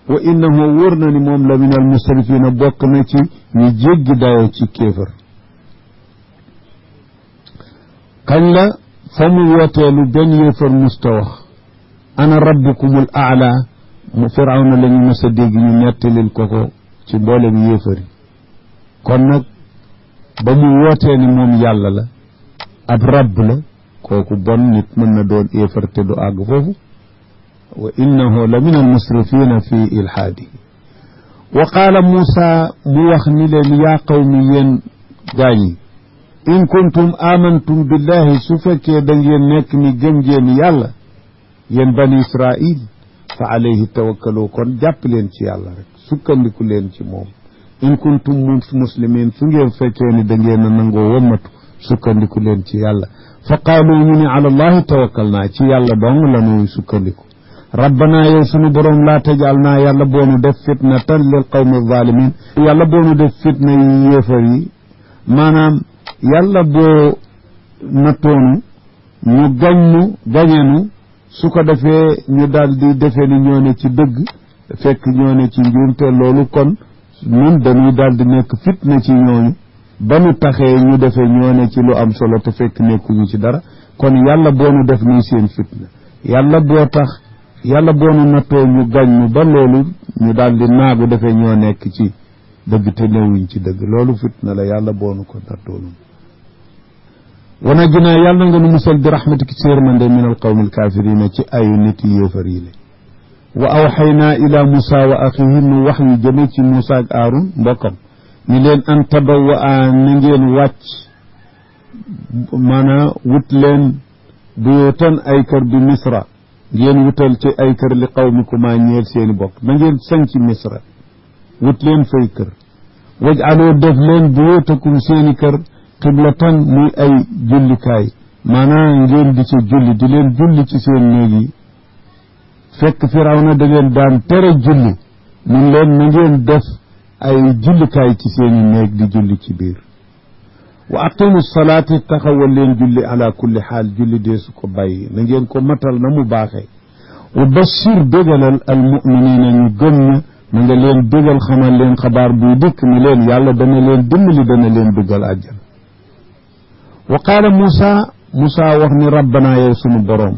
wa innahu wër na ni moom la min al musrifina bokk na ci ñu jéggi dayoo ci kéefër kañ la fa mu wooteelu benn yéefar musta wax ana rabbukumul aala mu firawna la ñu mës a dégg ñu nettalil ko ci mboolem yéefar yi kon nag ba mu wootee ni moom yàlla la ab rabb la kooku bon nit mën na doon yéefar te du àgg foofu wa innahu la min al musrifina fi ilhaadihi wa qaala Muusa mu wax ni leen yaa qawmi yéen gaañi in kuntum amantum billahi su fekkee da ngeen nekk ni gëm ngeen yàlla yéen bani israil fa alayhi tawakkalu kon jàpp leen ci yàlla rek sukkandiku leen ci moom in kuntum muslimin su ngeen fekkee ni da ngeen a nangoo wommatu sukkandiku leen ci yàlla fa qaalu ñu ni ala allahi tawakkal naa ci yàlla dong la nuy sukkandiku rabbana yow sunu boroom laa tajal naa yàlla boonu def fitnatan lil qawmi zalimin yàlla boonu def fitna yi yéefar yi maanaam yàlla boo nattoonu ñu gañenu su ko defee ñu daal di defee ni ñoo ne ci dëgg fekk ñoo ne ci njuumte loolu kon ñun dañuy daal di nekk fitna ci ñooñu ba nu taxee ñu defee ñoo ne ci lu am solo te fekk nekkuñu ci dara kon yàlla boo nu def nuy seen fitna yàlla boo nu nattoo ñu gañ ñu ba loolu ñu daal di naagu defee ñoo nekk ci dëgg te newuñ ci dëgg loolu fitna la yàlla boo nu ko nattoolu wana ginaa yàlla nga nu musal bi rahmatika ci yërmande min al qawmi al kafirina ci ayu nit yi yéefar yi wa awxaynaa ila Muusa wa axihi nu wax yu jëme ci Muusa ak Aaron mbokkam ni leen an tabawwa a na ngeen wàcc maanaa wut leen buyootan ay kër bi misra ngeen wutal ci ay kër li qawmikumaa ñeel seeni bokk na ngeen sañ ci misra wut leen fay kër waj'aloo def leen buyootakum seeni kër qiblatan muy ay jullikaay maanaa ngeen di ci julli di leen julli ci seen néeg yi fekk firawna da ngeen daan tere julli mun leen na ngeen def ay jullikaay ci seeni néeg di julli ci biir wa aqimu salaati taxawal leen julli ala kulli xaal julli deesu ko bàyyi na ngeen ko matal na mu baaxee wa bashir bégalal al muminina ñu gëm ña na nga leen bégal xamal leen xabaar buy dikk ni leen yàlla dana leen dimbali dana leen duggal àjjana wa qaala Muusa wax ni rabbana yow sunu boroom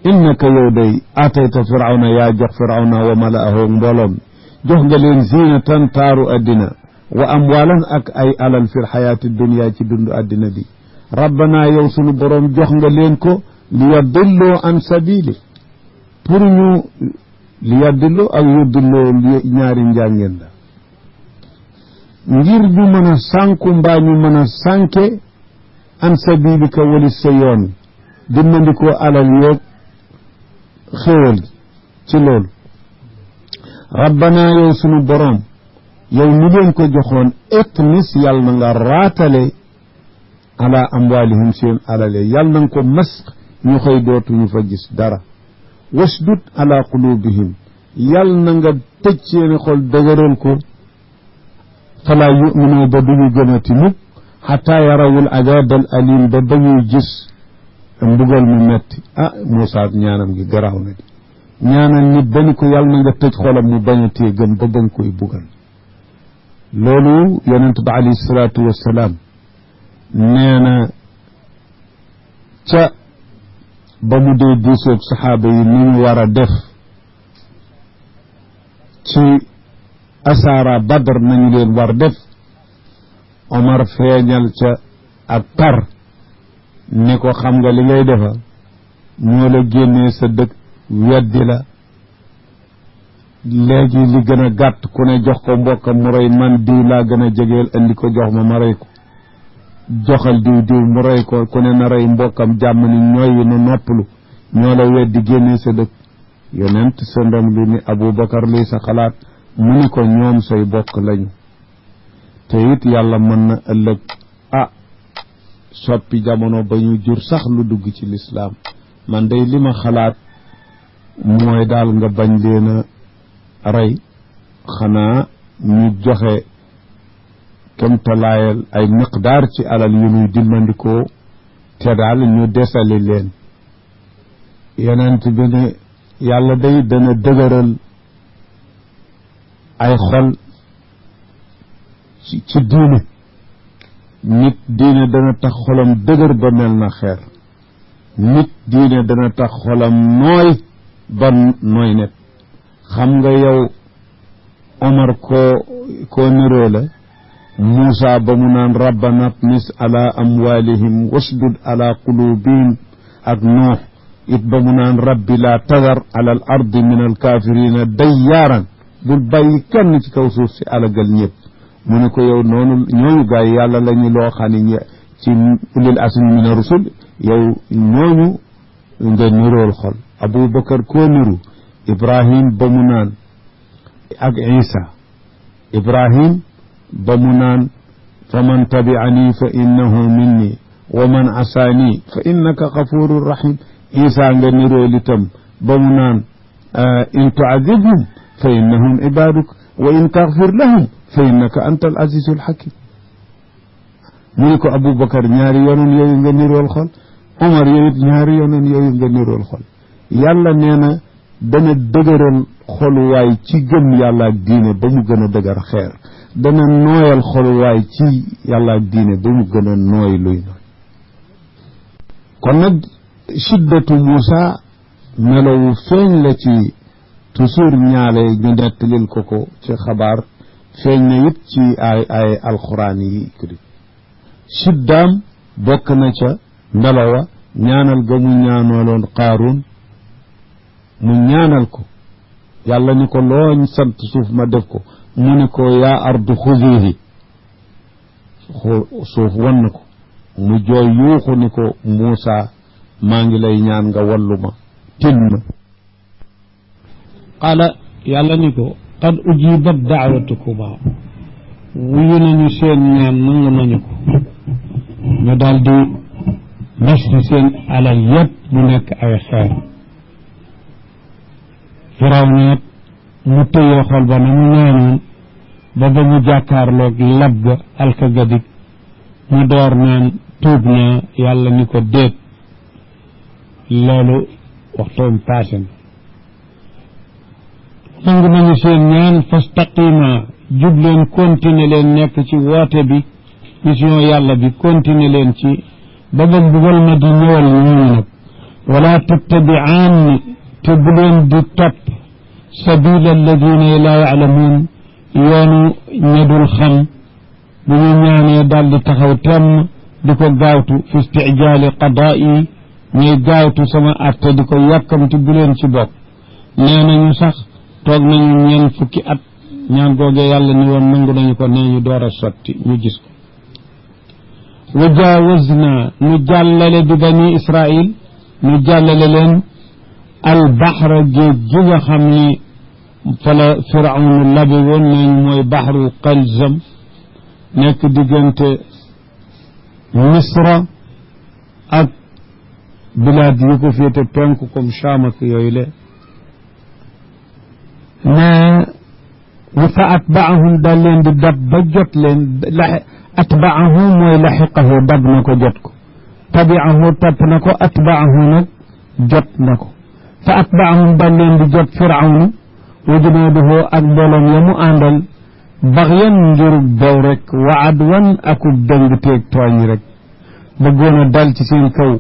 innaka yow day aatayta firawna yaa jox firawna wa malaahu mbooloom jox nga leen zinatan taaru addina wa amwalan ak ay alal fil xayaati dunia ci dundu addina bi rabbana yow sunu boroom jox nga leen ko li yaddilloo an sabili pour ñu li yaddilloo ak yuddilloo ñaari njàngeen la ngir ñu mën a sànku mbaa ñu mën a sànke an sabilika walis sa yoon dimmandikoo alal yeeg xéewal ci loolu rabbana yow sunu boroom yow ni leen ko joxoon etmis yàlla na nga raatale ala amwalihim seen alale yàlla na nga ko masq ñu xëy dootuñu fa gis dara wasdud ala qulubihim yàlla na nga tëj seeni xol dëgëral ko fala yuminu ba duñu gëmati mukk xataa yarawul adab al alim ba ñuy gis mbugal mu metti Moussa ñaanam gi garaaw na di ñaanal nit dañu ko yàlla na nga tëj xolam mu bañ a téye gëm ba bañ koy bugal loolu yonent ba alayhi salaatu wassalaam nee na ca ba mu dee diisoog saxaaba yi ni ñu war a def ci asaara badar nañu leen war def Omar feeñal ca ak tar ni ko xam nga li ngay defa ñoo la génnee sa dëkk weddi la léegi li gën a gàtt ku ne jox ko mbokkam mu rey man diw laa gën a jegeel andi ko jox ma rey ko joxal diw mu rey ko ku ne na rey mbokkam jàmm ni ñooy nu noppalu ñoo la weddi génnee sa dëkk yonent sa ndam li ni Aboubacar luy sa xalaat mu ni ko ñoom say bokk lañu te it yàlla mën na ëllëg soppi jamono ba ñu jur sax lu dugg ci lislaam man day li ma xalaat mooy daal nga bañ leen a rey xanaa ñu joxe kemtalaayal ay miqdaar ci alal yu ñuy dimbandikoo te daal ñu desali leen yonent bi ne yàlla day dana dëgëral ay xol ci diine nit diine dana tax xolam dëgër ba mel na xeer nit diine dana tax xolam nooy ba nooy net xam nga yow Omar koo niroo la Moussa ba mu naan rabbana tmis ala amwalihim wasdud ala qulubihim ak Nuux it ba mu naan rabbi la tadar ala al ardi min al kafirina dayyaaran bul bàyyi kenn ci kaw suuf si alagal ñëpp mu ne ko yow noonu ñooñu gaay yàlla la ñu loo xam ne ci ulil asmi min rusul yow ñooñu nga nirool xol Aboubacar koo niru Ibrahim ba mu naan ak Isa Ibrahim ba mu naan fa man tabi'ani fa innahu minni wa man asaani fa innaka gafurur rahim Isa nga nirool itam ba mu naan in tu'adhibhum fa innahum ibaduk wa in taghfir lahum fa innaka anta al azizul hakim mu ni ko Aboubacar ñaari yoonam yooyu nga nirool xol Omar yow it ñaari yoonam yooyu nga nirool xol yàlla nee na dana dëgëral xoluwaay ci gëm yàlla ak diine ba mu gën a dëgër xeer dana nooyal xoluwaay ci yàlla ak diine ba mu gën a nooy luy nooy kon nag shiddatu Moussa melowu feeñ la ci toujours ñaale ñu nettalil ko ci xabaar feeñ na it ci ay alxuraan yi kudi shiddaam bokk na ca melowa ñaanal ga mu ñaanooloon Qaaruun mu ñaanal ko yàlla ni ko looñ sant suuf ma def ko mu ni ko yaa ardu xudihi suuf wan ko mu jooy yuuxu ni ko Moussa maa ngi lay ñaan nga wallu ma tin ma qaala yàlla ni ko qad ujibat da'watukuma wuyu nañu seen ñaan nangu nañu ko ñu daal di nas seen alal yépp mu nekk ay xeer Firawna mu tëyee xol ba na mu ñaanoon ba mu jàkkaarloog lab ga alkagadik mu door naan tuub naa yàlla ni ko déet loolu waxtoom passé na nangu nañu seen ñaan fastaqima jub leen continuer leen nekk ci woote bi mission yàlla bi continuer leen ci ba bugal ma di ñëwal ñooñu nag wala tattabi'aanni te bu leen di topp sabila alladina laa ya'lamuun yoonu ña dul xam bu ñu ñaanee daal di taxaw temm di ko gaawtu fi istijaali qadaa'i ñuy gaawtu sama atte di ko yàkkamti bu leen ci bokk nee nañu sax toog nañu ñeen fukki at ñaan googee yàlla ni woon nangu nañu ko nee ñu door a sotti ñu gis ko wa jaawazna nu jàllale bi bani israil nu jàllale leen albaxra géej gi nga xam ni fa la firawnu labe woon nañ mooy baxru qalzam nekk diggante misra ak bilaad yi ko féete penku comme Cham ak yooyu le mais wa fa atbaahum daal leen di dab ba jot leen atbaahum mooy laxiqahu dab na ko jot ko tabiahu topp na ko atbaahu nag jot na ko fa atbaahum dal leen di jot firawnu wa junuuduhu ak mbooloom ya mu àndal baxyan ngir bew rek wa adwan akub dëngteeg tooñ rek bëggoon a dal ci seen kaw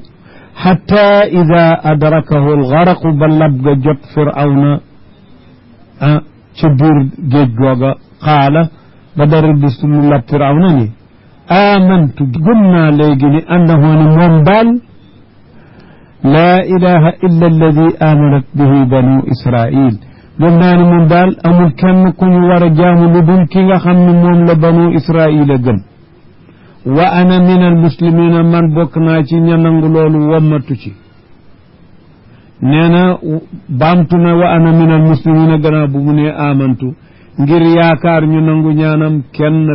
xatta ida adrakahu algaraqu ba lab ga jot firawna ci biir géej googa qaala ba dara dis lu lab firawna ni amantu gëm naa léegi ni annahu ni moom daal laa ilaha illa alladi amanat bihi banu israil gëm naa ni moom daal amul kenn ku ñu war a jaamu lu dul ki nga xam ne moom la banu israil a gëm wa ana min al muslimina man bokk naa ci ña nangu loolu wammatu ci nee na baamtu na wa ana min al muslimina gannaaw bu mu ne amantu ngir yaakaar ñu nangu ñaanam kenn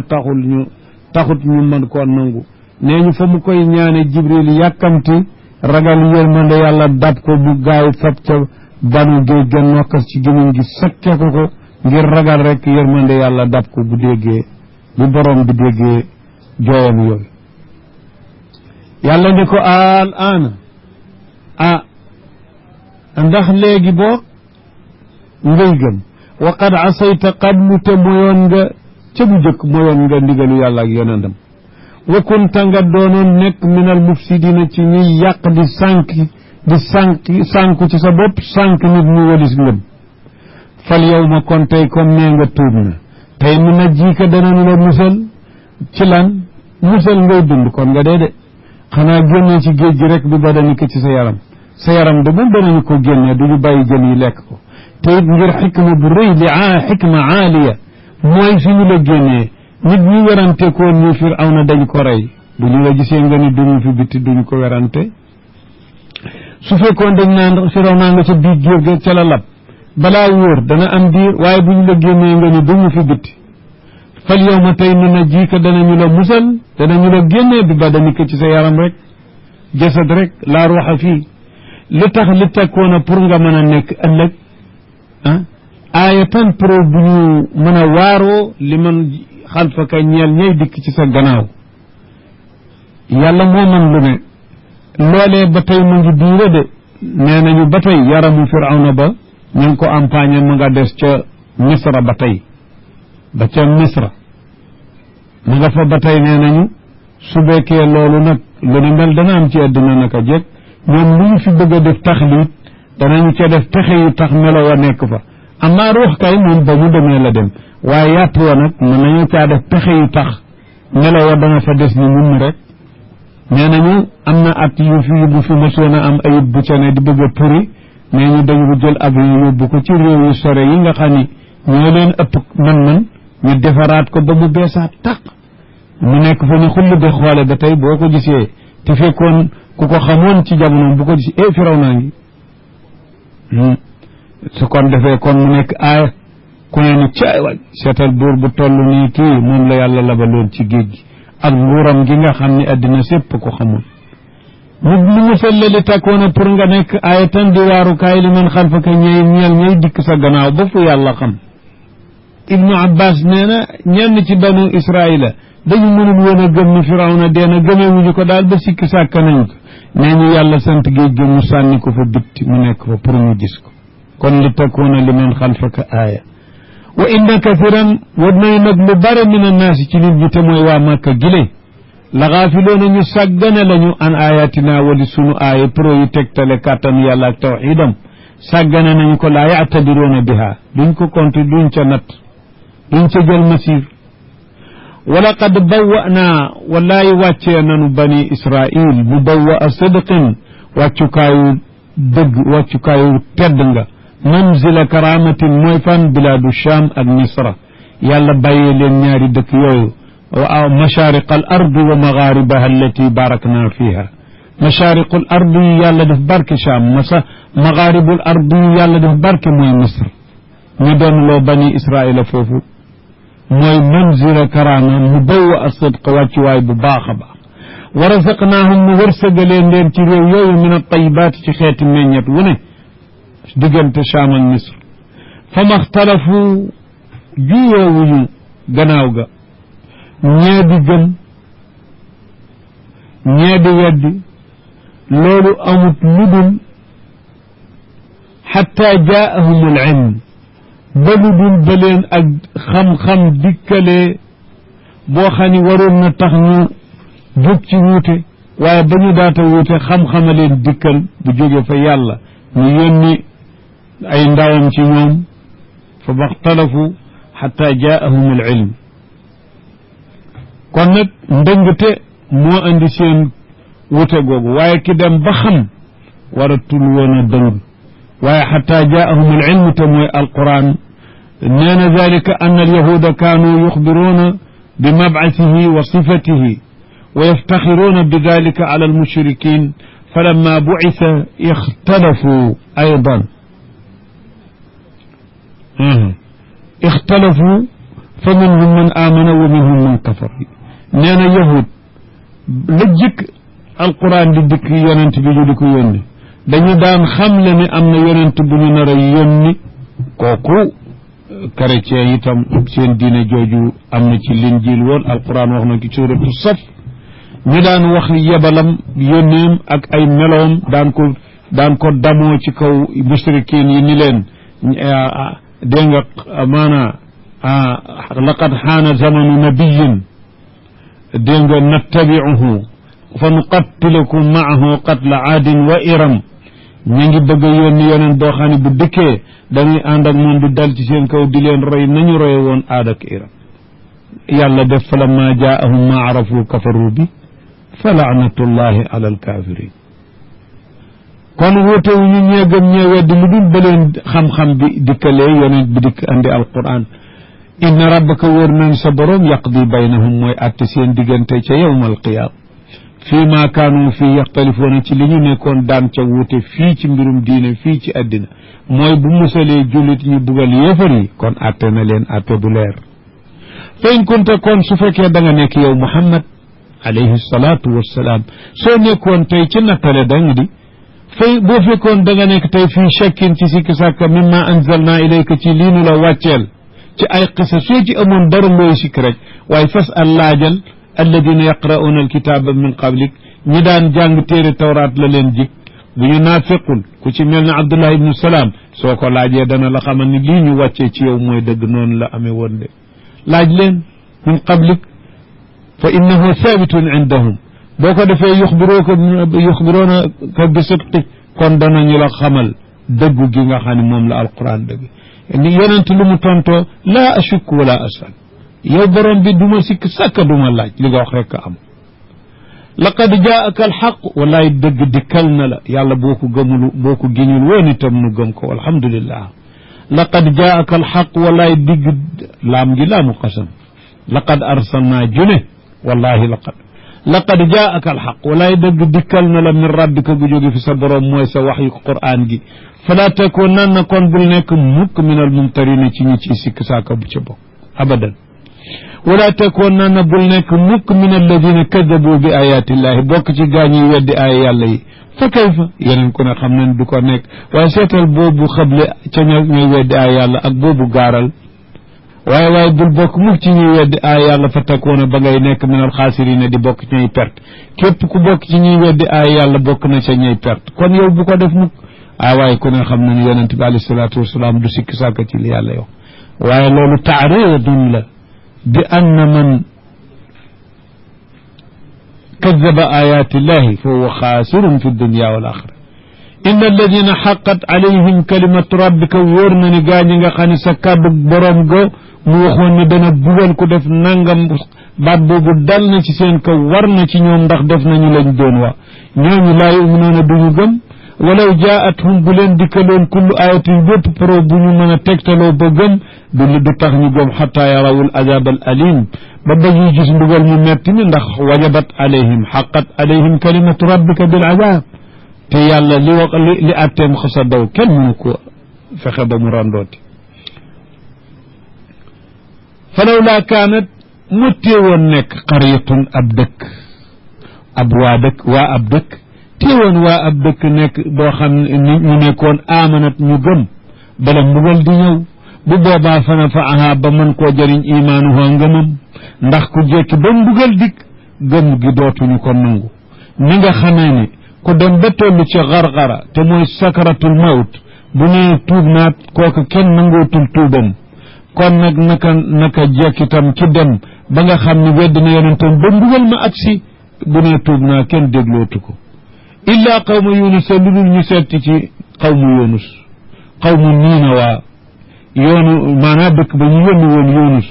taxut ñu mën koo nangu nee ñu fa mu koy ñaane jibril yàkkamti ragal yërmande yàlla dab ko bu gaaw fab ca banu géej ga nokkas ci gémmiñ gi sakke ko ngir ragal rek yërmande yàlla dab ko bu borom bi déggee jooyam yooyu yàlla ne ko al ana ndax léegi boo ngay gëm wa qad asayta qablu te moyoon nga ca bu jëkk moyoon nga ndigalu yàlla ak yonendam wa kunta nga doonoon nekk min al mufsidina ci ñuy yàq di sànku ci sa bopp sànk nit ñu walis ngëm fal yawma kon tey comme nee nga tuub na tey mu na jiika danañu la musal ci lan musal ngay dund kon nga dee de xanaa génnee ci géej gi rek bi badanika ci sa yaram de moom danañu ko génnee duñu bàyyi jën yi lekk ko te it ngir xikma bu rëy li xikma aaliya mooy fi ñu la génnee nit ñi werante koon ñu Firawna dañ ko rey bu ñu la gisee nga ni duñu fi bitti duñu ko werante su fekkoon dañ naan Firawna nga ca biir géej ga ca la lab balaa wóor dana am diir waaye bu ñu la génnee nga ni duñu fi bitti fal yawma tey nu na jiika danañu la musal danañu la génnee bi badanika ci sa yaram rek jasad rek laa ruuxa fii li tax li takkoona pour nga mën a nekk ëllëg aayatan pro bu ñu mën a waaroo li man xalfaka ñeel ñay dikk ci sa gannaaw yàlla moo man lu ne loolee ba tey mu ngi diire de nee nañu ba tey yaramu Firawna ba ñu ngi ko empagne mu nga des ca Misra ba tey ba ca Misra mu nga fa ba tey nee nañu su bekkee loolu nag lu ni mel dana am ci àddina naka jekk ñoom lu ñu fi bëgg a def taxliit danañu ca def pexe yu tax melo wa nekk fa amaa ruux kay moom ba mu demee la dem waaye yàpp wa nag mën nañu caa def pexe yu tax melo wa dana fa des ni mun rek nee nañu am na at yu fi bu fi mësoon a am ayib bu ca ne di bëgg a turi nee ñu dañu jël avion yóbbu ko ci réew yu sore yi nga xam ni ñoo leen ëpp man-man ñu defaraat ko ba mu beesaat taq mu nekk fa ni xull di xoole ba tey boo ko gisee te fekkoon ku ko xamoon ci jamono bu ko gisee Firawna ngi su kon defee kon mu nekk aaya ku ne ni caay waay seetal buur bu toll nii kii moom la yàlla labaloon ci géej gi ak nguuram gi nga xam ne àddina sépp ko xamoon mu musal la li takkoona pour nga nekk aayatan di waarukaay li man xalfaka ñay dikk sa gannaaw ba fu yàlla xam Ibnu Abbas nee na ñenn ci banu Israila dañu mënul woon a gëm ni Firawna deena gëmewuñu ko daal ba sikki sàkk nañ ko nee ñu yàlla sant géej gi mu sànni ko fa bitti mu nekk fa pour ñu gis ko kon li takkoona li man xalfaka aaya wa inna kathiran war nañu nag lu bare min annaasi ci nit ñi te mooy waa Màkka gile la gaafiloona ñu sàggane lañu an ayatina wali sunu aaya pro yi tegtale kàttan yàlla ak tawxidam sàggane nañu ko laa yaatabiroona biha duñ ko compte duñ ca natt duñ ca jël masir wala qad bawwa'naa wallaahi wàccee nanu bani israil mu bawwa'a sidqin wàccukaayu dëgg wàccukaayu tedd nga manzila karamatin mooy fan biladu Sham ak Misra yàlla bàyyee leen ñaari dëkk yooyu wa mashariq al ardi wa magharibaha allati barakna fiha mashariq al ardi yàlla def barke Sham magharib al ardi yàlla def barke mooy Misra ñu doon loo bani Israila foofu mooy manzila karama mu bawwa a sidq wàccuwaay bu baax a baax wa razaqnaahum mu wërsëgaleen leen ci réew yooyu min at-tayyibaat ci xeeti meññet wu ne diggante Shaam ak Misr fa maxtalafu juyoowuñu gannaaw ga ñee di gëm ñee di weddi loolu amut lu dul xatta jaahum al ilm ba lu dul ba leen ak xam-xam dikkalee boo xam ni waroon na tax ñu jóg ci wuute waaye ba ñu daata wuute xam-xama leen dikkal bu jóge fa yàlla ñu yónni ay ndawam ci ñoom fa maxtalafu xatta jaahum al ilm kon nag ndëngte moo andi seen wute googu waaye ki dem ba xam waratul woon a dëng waaye xataa jaahum al ilm te mooy alquran nee na dalika an alyahuda kaanu yuxbiruuna bi mabcasihi wa sifatihi wa yaftaxiruuna bi dalika ala almushrikin falamma bucisa ixtalafu aydan ixtalafu fa minhum man aamana wa minhum man kafar nee na yahud la jëkk alquran di dikk yonent bi ñu di ko yónni dañu daan xam le ni am na yonent bu ñu nar a yónni kooku chrétien itam seen diine jooju am na ci linjiil woon alquran wax na ci suuratu saf ñu daan wax yebalam yónneem ak ay meloom daan ko damoo ci kaw mushrikin yi ni leen dégg nga maanaa laqad xaana zamanu nabiyin dégg nga nattabiuhu fa nuqattilakum maahu qatla aadin wa iram ñu ngi bëgg a yónni yoneen boo xam ne bu dikkee dañuy ànd ak moom di dal ci seen kaw di leen roy nañu roye woon aad ak iram yàlla def fa lamma jaahum ma arafu kafaru bi fa laanatullahi ala alkafirin kon wóote wu ñu ñee gëm ñee weddi lu dul ba leen xam-xam bi dikkalee yonent bi dikk andi alquran inna rabbaka wóor nañ sa borom yaqdi baynahum mooy atte seen diggante ca yawma alqiyaama fii ma kaanu fii yaxtalifoona ci li ñu nekkoon daan ca wuute fii ci mbirum diine fii ci àddina mooy bu musalee jullit ñu dugal yéefar yi kon atte na leen atte bu leer fa in kunta kon su fekkee da nga nekk yow Muhammad alayhi salaatu wassalaam soo nekkoon tey ci nattale dang di fay boo fekkoon da nga nekk tey fii shakkin ci sikki sàkka mimma anzalna ilayka ci lii nu la wàcceel ci ay qisa soo ci amoon dara looy sikk rek waaye fas al laajal alladina yaqra'una alkitaba min qablik ñi daan jàng téere tawraat la leen jik bu ñu naafiqul ku ci mel ne Abdullah ibnu Salaam soo ko laajee dana la xamal ni lii ñu wàccee ci yow mooy dëgg noonu la amee woon de laaj leen min qablik fa innahu thabitun indahum boo ko defee yuxbiroona ka bi sidqi kon danañu la xamal dëggu gi nga xam ne moom la alquran dëgg ni yonent lu mu tontoo laa ashuk wala asal yow borom bi duma sikk sàkka duma laaj li nga wax rekk am laqad jaaka alxaq wallaay dëgg dikkal na la yàlla boo ko gëmul boo ko giñul woon itam nu gëm ko alhamdulillah laqad jaaka alxaq wallaay digg laam gi laamu qasam laqad arsalnaa june wallahi laqad jaaka alxaq wallaay dëgg dikkal na la min rabbika gu jóge fi sa borom mooy sa wax yu qur'an gi fala takunanna kon bul nekk mukk min al mumtarina ci ñi ci sikk saaka bu ca bokk abadan wala takunanna bul nekk mukk min alladina kadabu bi ayatillahi bokk ci gaa ñiy weddi aaya yàlla yi fa kayfa yeneen ku ne xam nañ du ko nekk waaye seetal boobu xable ca ñooy weddi aaya yàlla ak boobu gaaral waaye bul bokk mukk ci ñuy weddi aaya yàlla fa takoona ba ngay nekk min al xaasirina di bokk ci ñuy perte képp ku bokk ci ñuy weddi aaya yàlla bokk na ca ñuy perte kon yow bu ko def mukk waaye ku ne xam nañ yonent bi alayhi salaatu wasalaam du sikki sàkka ci li yàlla yow waaye loolu taaridun la bi anna man kadaba ayatillahi fa huwa xaasirun fi dunya wal axira inna alladina xaqat alayhim kalimatu rabbika wóor na ni gaa ñi nga xam ne sa kàddu borom go mu waxoon ne dana bugal ku def nangam baat boobu dal na ci seen kaw war na ci ñoom ndax def nañu lañ doon wax ñooñu laa yuminuuna duñu gëm walaw jaathum bu leen dikkaloon kullu ayatin bépp pro bu ñu mën a tegtaloo ba gëm du tax ñu gëm xataa yarawul azab al alim ba ñuy gis mbugal mu metti mi ndax wajabat alayhim xaqat alayhim kalimatu rabbika bil azab te yàlla li wax li atteem xasa daw kenn mënu ko fexe ba mu randooti falaw laa kaanat mu téewoon nekk qaryatun ab dëkk ab dëkk téewoon waa ab dëkk nekk boo xam ne ñu nekkoon amanat ñu gëm bala mbugal di ñëw bu boobaa fa nafaaha ba mën koo jëriñ imaanuha ngëmam ndax ku jekki ba mbugal dikk gëm gi dootuñu ko nangu ni nga xamee ne ku dem ba toll ci gargara te mooy sakaratul mawt bu nee tuub naat kooku kenn nangootul tuubam kon nag naka jekk itam ci dem ba nga xam ne wedd na yonentam ba mbugal ma agsi bu nee tuub naa kenn déglootu ko illaa qawma yunus lu dul ñu setti ci qawmu yunus qawmu niinawaa yoonu maanaam dëkk ba ñu yónni woon yunus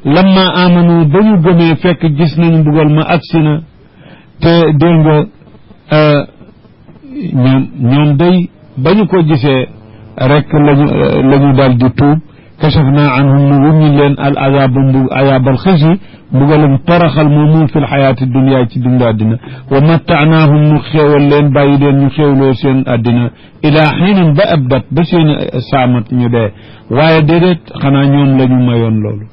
lamma amanu ba ñu gëmee fekk gis nañu mbugal ma agsi na te dégg nga ñoom day ba ñu ko gisee rek lañu daal di tuub kashafna anhum mu wuññi leen al azab al xisi mbugalum toroxal moomu fi l xayaati dunia ci dundu àddina wa mattaanaahum ñu xéewal leen bàyyi leen ñu xéewloo seen àddina ilaa xiinin ba abdat ba seen saamat ñu dee waaye déedéet xanaa ñoom la ñu mayoon loolu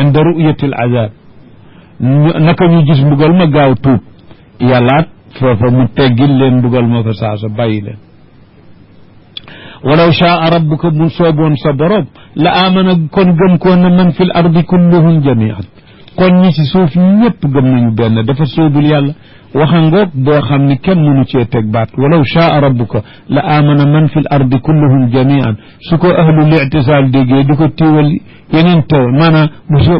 inda ru'yati al azab naka ñu gis mbugal ma gaaw tuub yàllaat foofa mu teggil leen mbugal ma fa saasa bàyyi leen walaw shaa rabbuka bu sooboon sa borom la amana kon gëm koon na man fi l ardi kulluhum jamian kon ñi ci suuf ñëpp gëm nañu benn dafa soobul yàlla waxa ngoog boo xam ni kenn mënu cee teg baat walaw shaa rabbuka la amana man fi l ardi kulluhum jamian su ko ahlul ictisaal déggee di ko tiiwal yeneen taw maanaam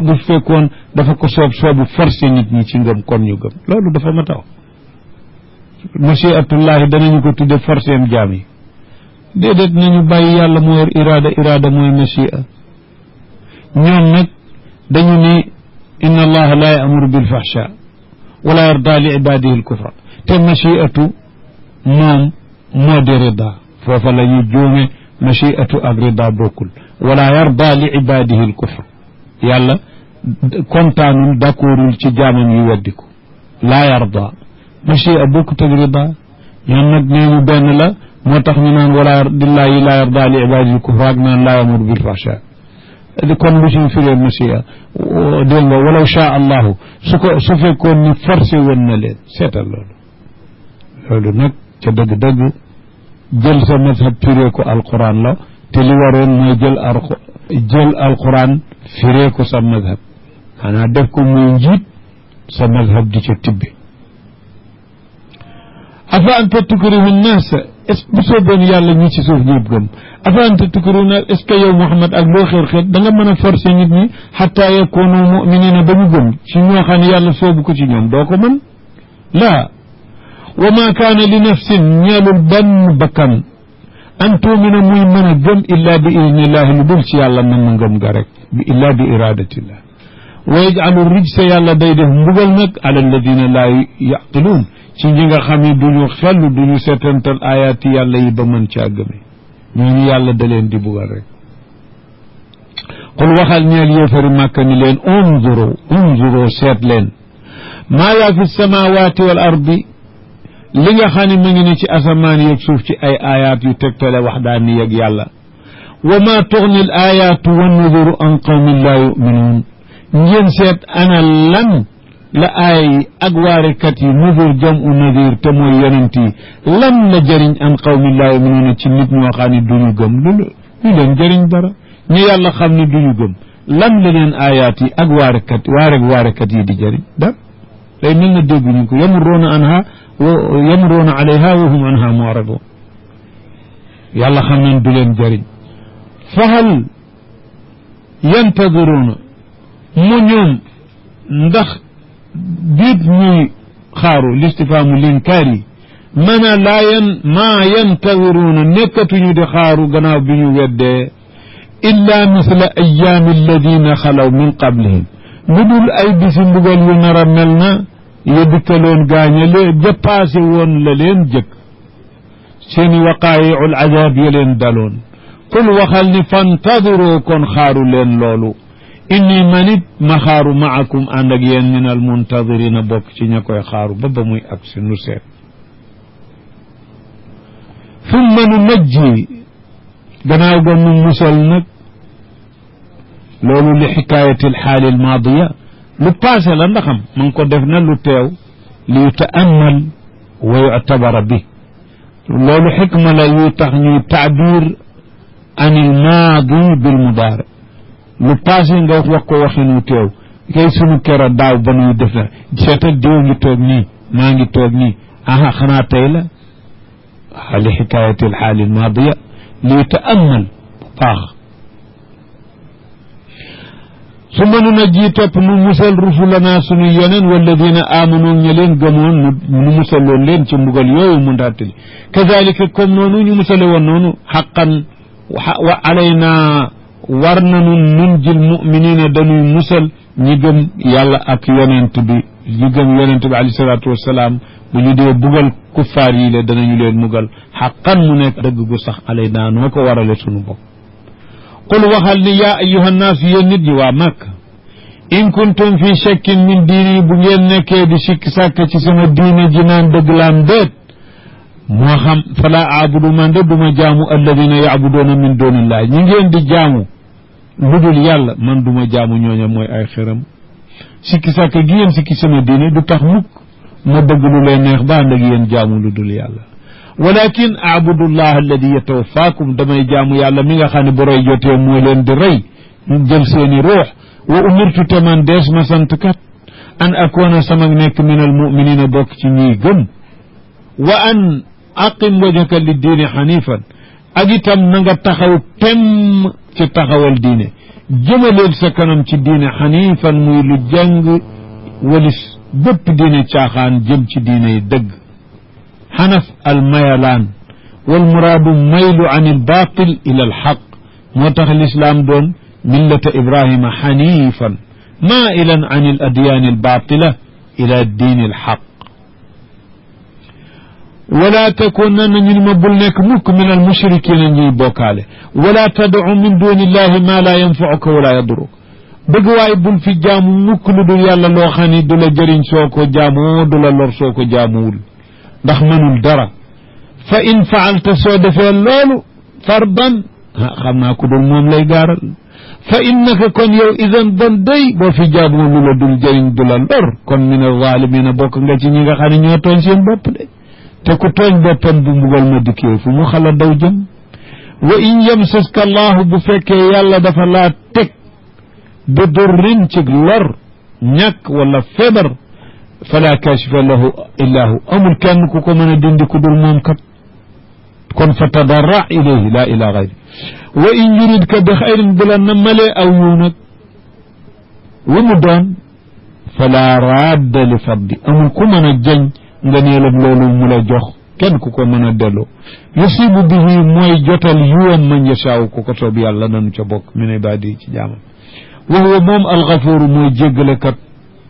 bu fekkoon dafa ko soobu forcé nit ñi ci ngëm kon ñu gëm loolu dafa ma taw machiatullahi danañu ko tudde forcé am jaam yi déedéet nañu bàyyi yàlla moo yor iraada mooy machia ñoom nag dañu ni inna allaha la ya'muru bil fahsha wala yarda li ibadihi al kufra te machiatu moom moo di rida foofa la ñu juume machiatu ak rida bokkul wala yarda li ibadihi al kufra yàlla kontaanul d'accordul ci jaamam yi weddiku laa yarda machia bokkut ak rida ñoom nag nee ñu benn la moo tax ñu naan wala dillahi laa yarda li ibadihi al kufra ak naan laa ya'muru bil fahsha kon lu suñ firee machia dégg nga walaw shaa allahu su fekkoon ni forcé woon na leen seetal loolu nag ca dëgg-dëgg jël sa mazhab firee ko alquran la te li waroon mooy jël alquran firee ko sa mazhab xanaa def ko muy njiit sa mazhab di ca tibbi afa anta tukrihu nnaas est-ce que bu sooboon yàlla ñi ci suuf ñëpp gëm afa anta tukrihu nnaas est-ce que yow Muhammad ak loo xeet da nga mën a forcer nit ñi xataa yakunu muminina ba ñu gëm ci ñoo xam ne yàlla soobu ko ci ñoom doo ko mën laa wa ma kaana li nafsin ñeelul benn bakkan an tuumina muy mën a gëm illa bi idnillahi lu dul ci yàlla na mu ngëm ga rek illa bi iradatillah wa yaj'alu rijsa yàlla day def mbugal nag ala alladina laa yaqiluun ci ñi nga xam ne duñu xellu duñu seetantal ayaati yàlla yi ba mën caa gëme ñooñu yàlla da leen di bugal rek qul waxal ñeel yéefari màkka ni leen unzuru seet leen maa yaa fi samawati wal ardi li nga xam ne mu ngi ne ci asamaan yeeg suuf ci ay ayaat yu tegtale waxdaani yeeg yàlla wa maa tuxni al ayaatu wa nuzuru an qawmin laa yuminuun ngeen seet ana lan la aay ak waarekat yi nuzur jamu nadir te mooy yonent yi lan la jëriñ an qawmin laa yuminuun ci nit ñoo xam ne duñu gëm lu leen jëriñ dara ñu yàlla xam ne duñu gëm lan la leen ayaat yi ak waarekat yi di jëriñ dara day mel na dégguñu ko yamruuna alayha wa hum anha mu'ridun yàlla xam nañ du leen jëriñ fahal yantadiruuna mu ñoom ndax biit ñuy xaaru listifaamu linkaar yi maa yantadiruuna nekkatuñu di xaaru gannaaw bi ñu weddee illa misla ayaami alladina xalaw min qablihim lu dul ay bisi mbugal yu nar a mel na ya dikkaloon gaañale jëppaase woon la leen jëkk seeni waqaayiul azaab ya leen daloon qul waxal ni fantadiru kon xaaru leen loolu inni manit ma xaaru maakum ànd ak yéen min al muntadirina bokk ci ña koy xaaru ba muy ak si nu seet thumma nu najji gannaaw ga mu musal nag loolu li xikaayati alxaali almaadiya lu passé la ndaxam ma ngi ko def na lu teew li yuta'ammal wa yu'tabara bi loolu xikma la yuy tax ñuy taabir an ilmaadi bil mudaari lu passé nga wax ko waxinu teew kay sunu kera daaw ba nuy def na seetal diw ngi toog nii maa ngi toog nii aha xanaa tey la li xikaayati alxaali almaadiya li taamal bu baax su mënu na ji topp nu musal rusulana sunu yeneen walladina amanu ña leen gëmoon nu musaloon leen ci mbugal yooyu mu ndaatali kazalika comme noonu ñu musale woon noonu xaqan wa alayna war nanu nun jil muminina dañuy musal ñi gëm yàlla ak yonent bi ñi gëm yonent bi alayhi salaatu wassalaam bu ñu dee bugal kuffaar yi le danañu leen mugal xaqan mu nekk dëgg gu sax alayna noo ko warale sunu bopp qul waxal ni yaa ayyuha nnaas yéen nit ñi waa Makka in kuntum fi shakkin min diini bu ngeen nekkee di sikk sàkk ci sama diine ji naan dëgg laam déet moo xam fala aabudu man de duma jaamu alladina yaabuduuna min dunillahi ñi ngeen di jaamu lu dul yàlla man duma jaamu ñooña mooy ay xëram sikki sàkk gi ngeen sikki sama diine du tax mukk ma bëgg lu leen neex ba ànd ak yéen jaamu lu dul yàlla walakin aabudullah alladi yatawafaakum damay jaamu yàlla mi nga xam ne bu rey jotee mooy leen di rey jël seeni ruux wa umirtu te man dees ma sant kat an akoona sama nekk min al muminina bokk ci ñiy gëm wa an aqim wajhaka li diine xanifan ak itam na nga taxaw temm ci taxawal diine jëmaleel sa kanam ci diine xanifan muy lu jàng walis bépp diine caaxaan jëm ci diine yi dëgg xanaf al mayalaan wal muraadu maylu an il baatil ila al xaq moo tax lislaam doon millata ibrahima xanifan mailan an il adyaani al baatila ila diini al xaq wala takunanna ñu ni ma bul nekk mukk min al mushrikina ñuy bokkaale wala tadcu min duni illahi ma laa yanfacuka wala yaduruk bëgg waaye bul fi jaamu mukk lu dul yàlla loo xam ni du la jëriñ soo ko jaamoo du la lor soo ko jaamuwul ndax mënul dara fa in faalta soo defee loolu fardan xam naa ko dul moom lay gaaral fa innaka kon yow idan bon day boo fi jaamoo lu la dul jëriñ du la lor kon min alzalimina bokk nga ci ñi nga xam ne ñoo tooñ seen bopp de te ku tooñ boppam bu mbugal ma dikkee fu mu xala daw jëm wa in yamsaska allahu bu fekkee yàlla dafa laa teg bi durrin ci lor ñàkk wala feebar fala kashifa lahu illa hu amul kenn ku ko mën a dindi ku dul moom kat kon fa tadarra ilayhi la ila gayri wa in yuridka bi xayrin bu la nammalee aw yiw nag wu mu doon fala radda li faddi amul ku mën a jañ nga neelam loolu mu la jox kenn ku ko mën a delloo yusibu bihi mooy jotal yuwam man yashaaw ku ko soob yàlla nanu ca bokk min ibaadi ci jaamam wa huwa moom alxafuuru mooy jéggalekat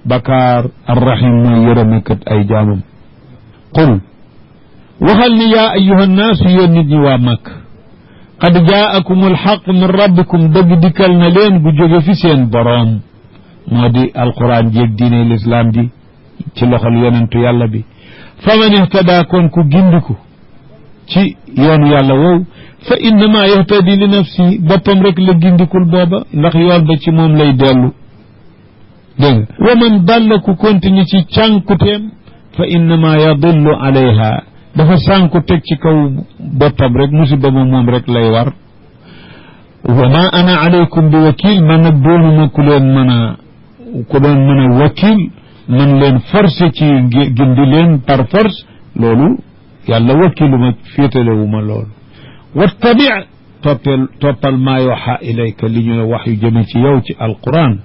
bakaar arrahim mooy yërëmekat ay jaamam qul waxal ni yaa ayuha nnaasu yéen nit ñi waa màkk qad jaakum alxaq min rabbikum dëgg dikkal na leen gu jóge fi seen boroom moo di alquran jéeg diine lislaam ji ci loxol yonentu yàlla bi faman ihtada kon ku gindiku ci yoonu yàlla woow fa innama yahtadi li nafsi boppam rek la gindikul booba ndax yoon ba ci moom lay dellu dégg nga wa man dalla ku continue ci cànkuteem fa innama yadillu alayha dafa sànku teg ci kaw boppam rek musiba moom rek lay war wa ma ana alaykum bi wakil man nag doonuma ku leen mën a wakil man leen forcé ci gindi leen par force loolu yàlla wakkiluma féetalewuma loolu wattabi toppal maa yuuxa ilayka li ñu la wax yu jëme ci yow ci alquran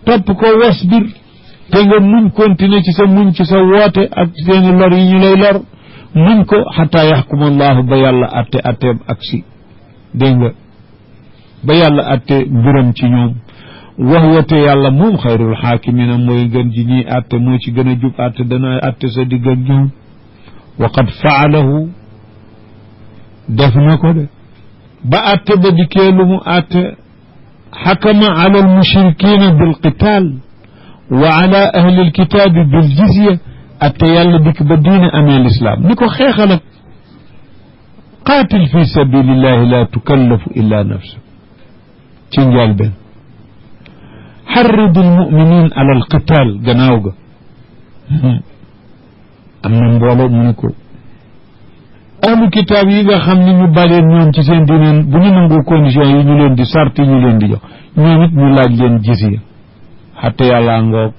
topp ko wasbir te nga muñ continuer ci sa muñ ci sa woote ak seeni lor yi ñu lay lor muñ ko xataa yaxkuma allahu ba yàlla atte atteem ak si dégg nga ba yàlla atte mbiram ci ñoom wax wate yàlla moom xayrul xaakimina mooy gën ji ñiy atte moo ci gën a jub atte dana atte sa digg ak ñoom wa qad faalahu def na ko de ba atte ba dikkee lu mu atte xakama ala almushrikina bilqital wa ala ahli alkitabi biljizya atte yàlla dikk ba diine amee lislaam ni ko xeexal ak qaatil fi sabilillahi la tukallafu illa nafsa ci njaal benn xarridu almuminin ala alqital gannaaw ga am na mbooloo mu ne ko ahlu kitaab yi nga xam ne ñu baleen ñoom ci seen diine bu ñu nangu condition yi ñu leen di sart yi ñu leen di jox ñoom it ñu laaj leen jizya xatte yàlla ngoog